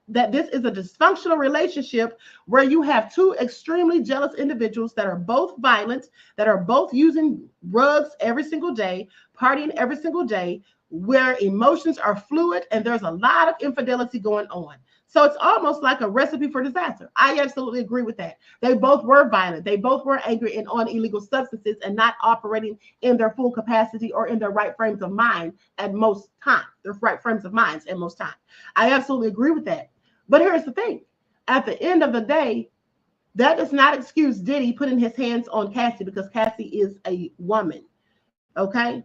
Speaker 2: dysfunctional relationship where you have two extremely jealous individuals that are both violent, that are both using drugs every single day, partying every single day, where emotions are fluid and there's a lot of infidelity going on. So it's almost like a recipe for disaster. I absolutely agree with that. They both were violent. They both were angry and on illegal substances and not operating in their full capacity or in their right frames of mind at most times. Their right frames of minds at most times. I absolutely agree with that. But here's the thing. At the end of the day, that does not excuse Diddy putting his hands on Cassie because Cassie is a woman. Okay?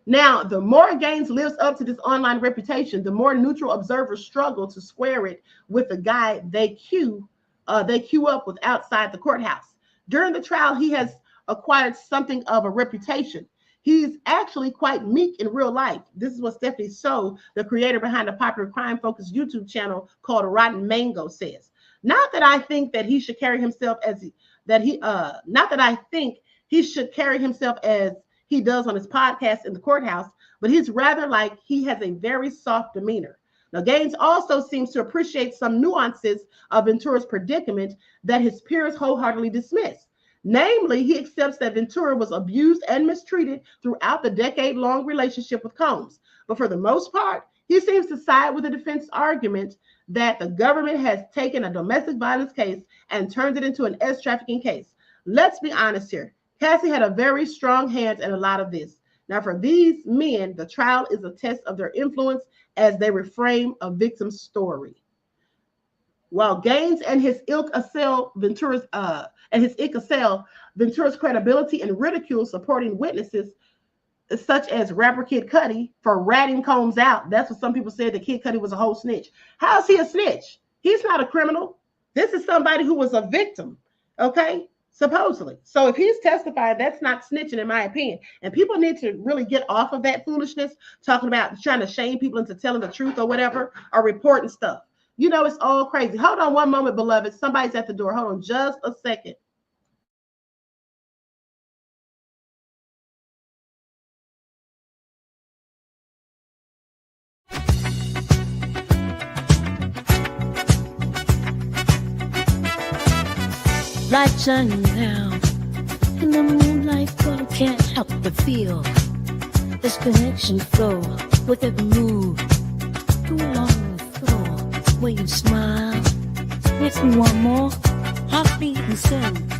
Speaker 2: Now, the more Gaines lives up to this online reputation, the more neutral observers struggle to square it with the guy they queue up with outside the courthouse. During the trial, he has acquired something of a reputation. He's actually quite meek in real life. This is what Stephanie So, the creator behind a popular crime-focused YouTube channel called Rotten Mango, says. Not that I think that he should carry himself as he does on his podcast in the courthouse, but he's rather like he has a very soft demeanor. Now, Gaines also seems to appreciate some nuances of Ventura's predicament that his peers wholeheartedly dismiss. Namely, he accepts that Ventura was abused and mistreated throughout the decade-long relationship with Combs. But for the most part, he seems to side with the defense argument that the government has taken a domestic violence case and turned it into an trafficking case. Let's be honest here. Cassie had a very strong hand in a lot of this. Now, for these men, the trial is a test of their influence as they reframe a victim's story. While Gaines and his ilk assail Ventura's credibility and ridicule supporting witnesses such as rapper Kid Cudi for ratting Combs out. That's what some people said, that Kid Cudi was a whole snitch. How is he a snitch? He's not a criminal. This is somebody who was a victim, okay? Supposedly. So if he's testifying, that's not snitching in my opinion. And people need to really get off of that foolishness, talking about trying to shame people into telling the truth or whatever, or reporting stuff. You know, it's all crazy. Hold on one moment, beloved. Somebody's at the door. Hold on just a second.
Speaker 1: Light shining down in the moonlight, girl, can't help but feel this connection flow with every move. Go along the floor where you smile. Makes me want more. Heartbeat and sing.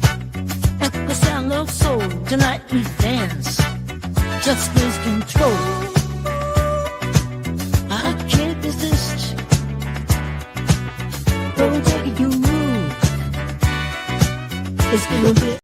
Speaker 1: Echo sound of soul. Tonight we dance. Just lose control. I can't resist. Don't take it, you move. It's gonna be.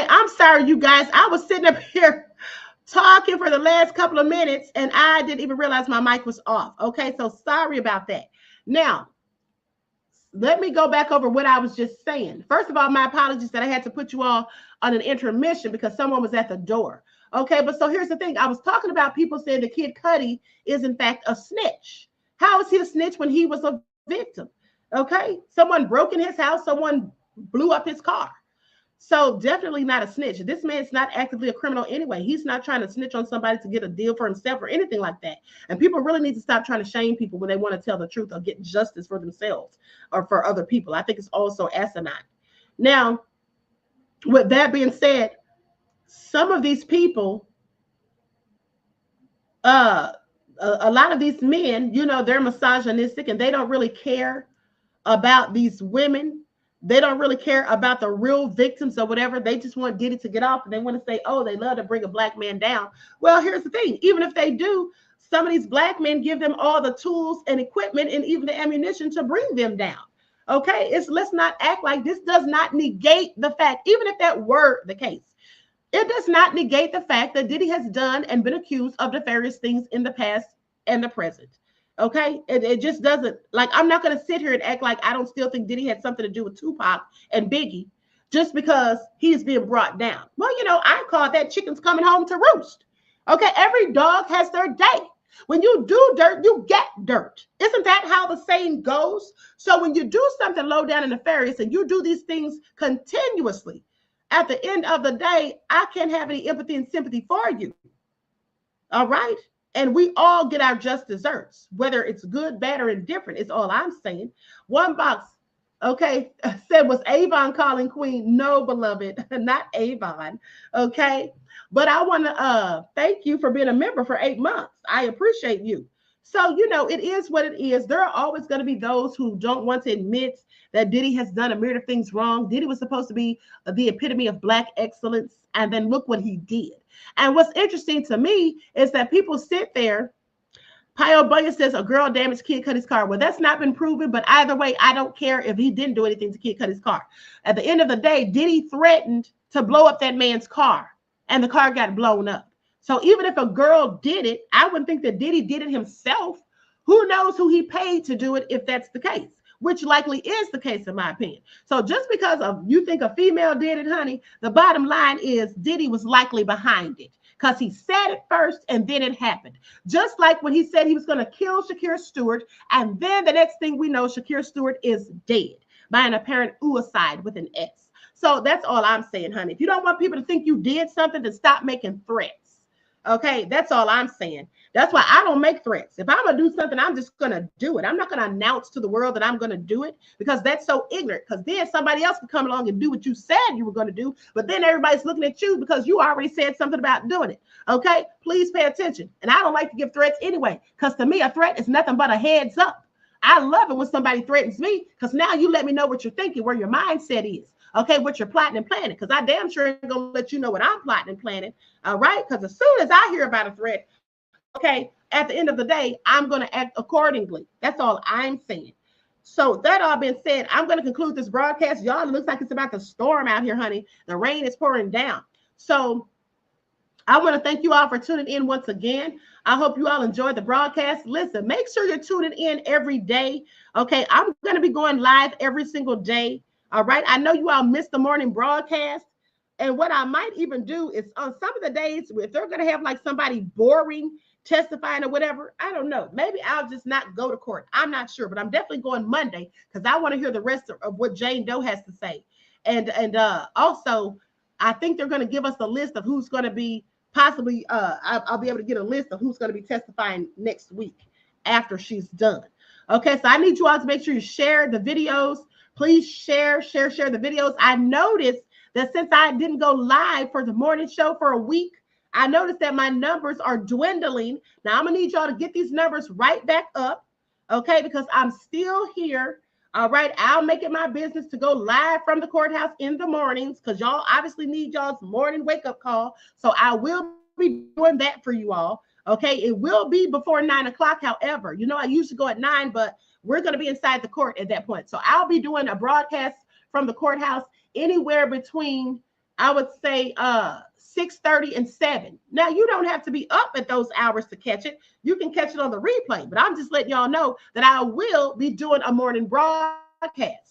Speaker 2: I'm sorry, you guys. I was sitting up here talking for the last couple of minutes and I didn't even realize my mic was off. Okay, so sorry about that. Now, let me go back over what I was just saying. First of all, my apologies that I had to put you all on an intermission because someone was at the door. Okay, but so here's the thing. I was talking about people saying the Kid Cudi is in fact a snitch. How is he a snitch when he was a victim? Okay, someone broke in his house, someone blew up his car. So definitely not a snitch. This man's not actively a criminal anyway. He's not trying to snitch on somebody to get a deal for himself or anything like that. And people really need to stop trying to shame people when they want to tell the truth or get justice for themselves or for other people. I think it's also asinine. Now, with that being said, some of these people, a lot of these men, you know, they're misogynistic and they don't really care about these women. They don't really care about the real victims or whatever. They just want Diddy to get off and they want to say, oh, they love to bring a black man down. Well, here's the thing. Even if they do, some of these black men give them all the tools and equipment and even the ammunition to bring them down. Okay, let's not act like this does not negate the fact, even if that were the case, it does not negate the fact that Diddy has done and been accused of nefarious things in the past and the present. Okay, it just doesn't, like, I'm not going to sit here and act like I don't still think Diddy had something to do with Tupac and Biggie just because he's being brought down. Well, you know, I call that chickens coming home to roost. Okay, every dog has their day. When you do dirt, you get dirt. Isn't that how the saying goes? So when you do something low down and nefarious and you do these things continuously, at the end of the day, I can't have any empathy and sympathy for you. All right? And we all get our just desserts, whether it's good, bad, or indifferent, is all I'm saying. One box, okay, said, was Avon calling Queen? No, beloved, not Avon, okay? But I want to thank you for being a member for 8 months. I appreciate you. So, you know, it is what it is. There are always going to be those who don't want to admit that Diddy has done a myriad of things wrong. Diddy was supposed to be the epitome of Black excellence. And then look what he did. And what's interesting to me is that people sit there. Pio Boya says a girl damaged Kid Cudi's car. Well, that's not been proven, but either way, I don't care if he didn't do anything to Kid Cudi's car. At the end of the day, Diddy threatened to blow up that man's car, and the car got blown up. So even if a girl did it, I wouldn't think that Diddy did it himself. Who knows who he paid to do it if that's the case, which likely is the case in my opinion. So just because of you think a female did it, honey, the bottom line is Diddy was likely behind it because he said it first and then it happened. Just like when he said he was going to kill Shakur Stewart, and then the next thing we know, Shakur Stewart is dead by an apparent suicide with an S. So that's all I'm saying, honey. If you don't want people to think you did something, then stop making threats. Okay, that's all I'm saying. That's why I don't make threats. If I'm going to do something, I'm just going to do it. I'm not going to announce to the world that I'm going to do it because that's so ignorant, because then somebody else can come along and do what you said you were going to do, but then everybody's looking at you because you already said something about doing it. Okay, please pay attention. And I don't like to give threats anyway, because to me, a threat is nothing but a heads up. I love it when somebody threatens me because now you let me know what you're thinking, where your mindset is. Okay, what you're plotting and planning, because I damn sure ain't gonna let you know what I'm plotting and planning. All right, because as soon as I hear about a threat, okay, at the end of the day, I'm gonna act accordingly. That's all I'm saying. So that all being said, I'm gonna conclude this broadcast. Y'all, it looks like it's about to storm out here, honey. The rain is pouring down. So I want to thank you all for tuning in once again. I hope you all enjoyed the broadcast. Listen, make sure you're tuning in every day. Okay, I'm gonna be going live every single day. All right. I know you all missed the morning broadcast. And what I might even do is on some of the days, if they're going to have like somebody boring testifying or whatever, I don't know. Maybe I'll just not go to court. I'm not sure, but I'm definitely going Monday because I want to hear the rest of what Jane Doe has to say. And also, I think they're going to give us a list of who's going to be possibly, I'll be able to get a list of who's going to be testifying next week after she's done. Okay. So I need you all to make sure you share the videos. Please share the videos. I noticed that since I didn't go live for the morning show for a week, I noticed that my numbers are dwindling. Now I'm gonna need y'all to get these numbers right back up, okay? Because I'm still here. All right, I'll make it my business to go live from the courthouse in the mornings because y'all obviously need y'all's morning wake-up call. So I will be doing that for you all. Okay, it will be before 9 o'clock. However, you know, I usually go at 9, but we're going to be inside the court at that point. So I'll be doing a broadcast from the courthouse anywhere between, I would say, 6:30 and 7. Now, you don't have to be up at those hours to catch it. You can catch it on the replay, but I'm just letting y'all know that I will be doing a morning broadcast.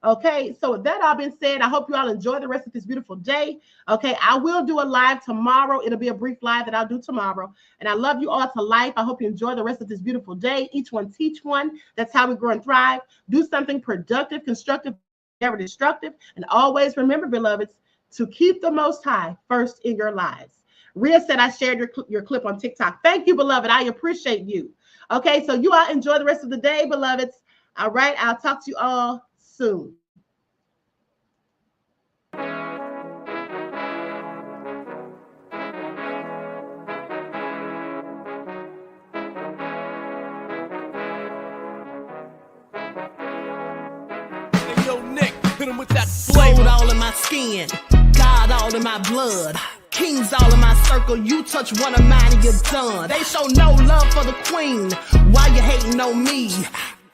Speaker 2: Okay, so with that all being said, I hope you all enjoy the rest of this beautiful day. Okay, I will do a live tomorrow. It'll be a brief live that I'll do tomorrow. And I love you all to life. I hope you enjoy the rest of this beautiful day. Each one teach one. That's how we grow and thrive. Do something productive, constructive, never destructive. And always remember, beloveds, to keep the Most High first in your lives. Rhea said I shared your clip on TikTok. Thank you, beloved. I appreciate you. Okay, so you all enjoy the rest of the day, beloveds. All right, I'll talk to you all soon.
Speaker 4: Hey, yo, Nick, hit him with that flavor.
Speaker 5: Gold all in my skin, God all in my blood. Kings all in my circle, you touch one of mine and you're done. They show no love for the queen, why you hating on me?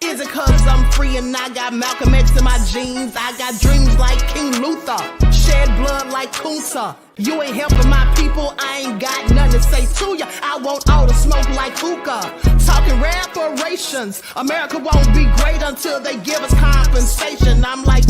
Speaker 5: Is it cause I'm free and I got Malcolm X in my jeans? I got dreams like King Luther, shed blood like Kunta. You ain't helping my people, I ain't got nothing to say to ya. I want all the smoke like hookah. Talking reparations, America won't be great until they give us compensation. I'm like,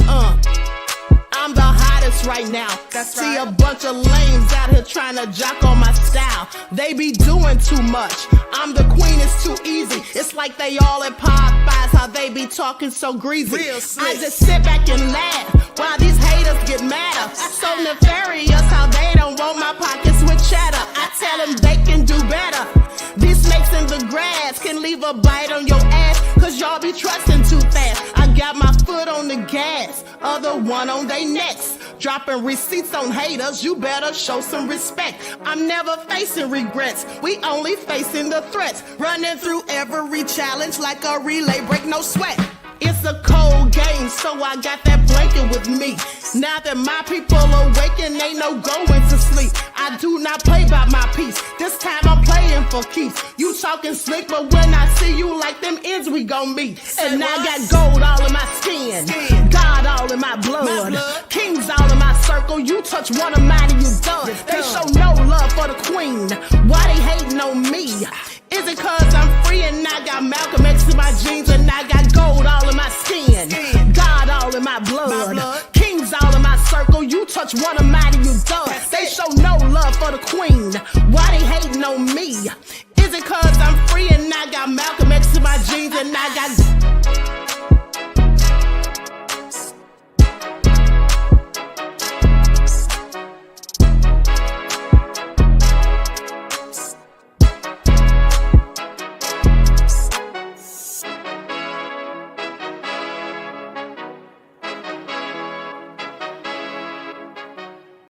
Speaker 5: I'm the hottest right now. See a bunch of lames out here trying to jock on my style. They be doing too much. I'm the queen, it's too easy. It's like they all at Popeyes, how they be talking so greasy. I just sit back and laugh while these haters get madder. So nefarious how they don't want my pockets with cheddar. I tell them they can do better. These snakes in the grass can leave a bite on your ass, cause y'all be trusting too fast. I got my foot on the gas, other one on they necks. Dropping receipts on haters, you better show some respect. I'm never facing regrets, we only facing the threats. Running through every challenge like a relay, break no sweat. It's a cold game, so I got that blanket with me. Now that my people awaken, ain't no going to sleep. I do not play by my piece, this time I'm playing for keeps. You talking slick, but when I see you like them ends, we gon' meet. And I got gold all in my skin, God all in my blood, kings all in my circle. You touch one of mine and you done. They show no love for the queen, why they hating on me? Is it cause I'm free and I got Malcolm X in my jeans and I got gold all in my skin, God all in my blood, kings all in my circle. You touch one of mine and you done. They show no love for the queen, why they hating on me?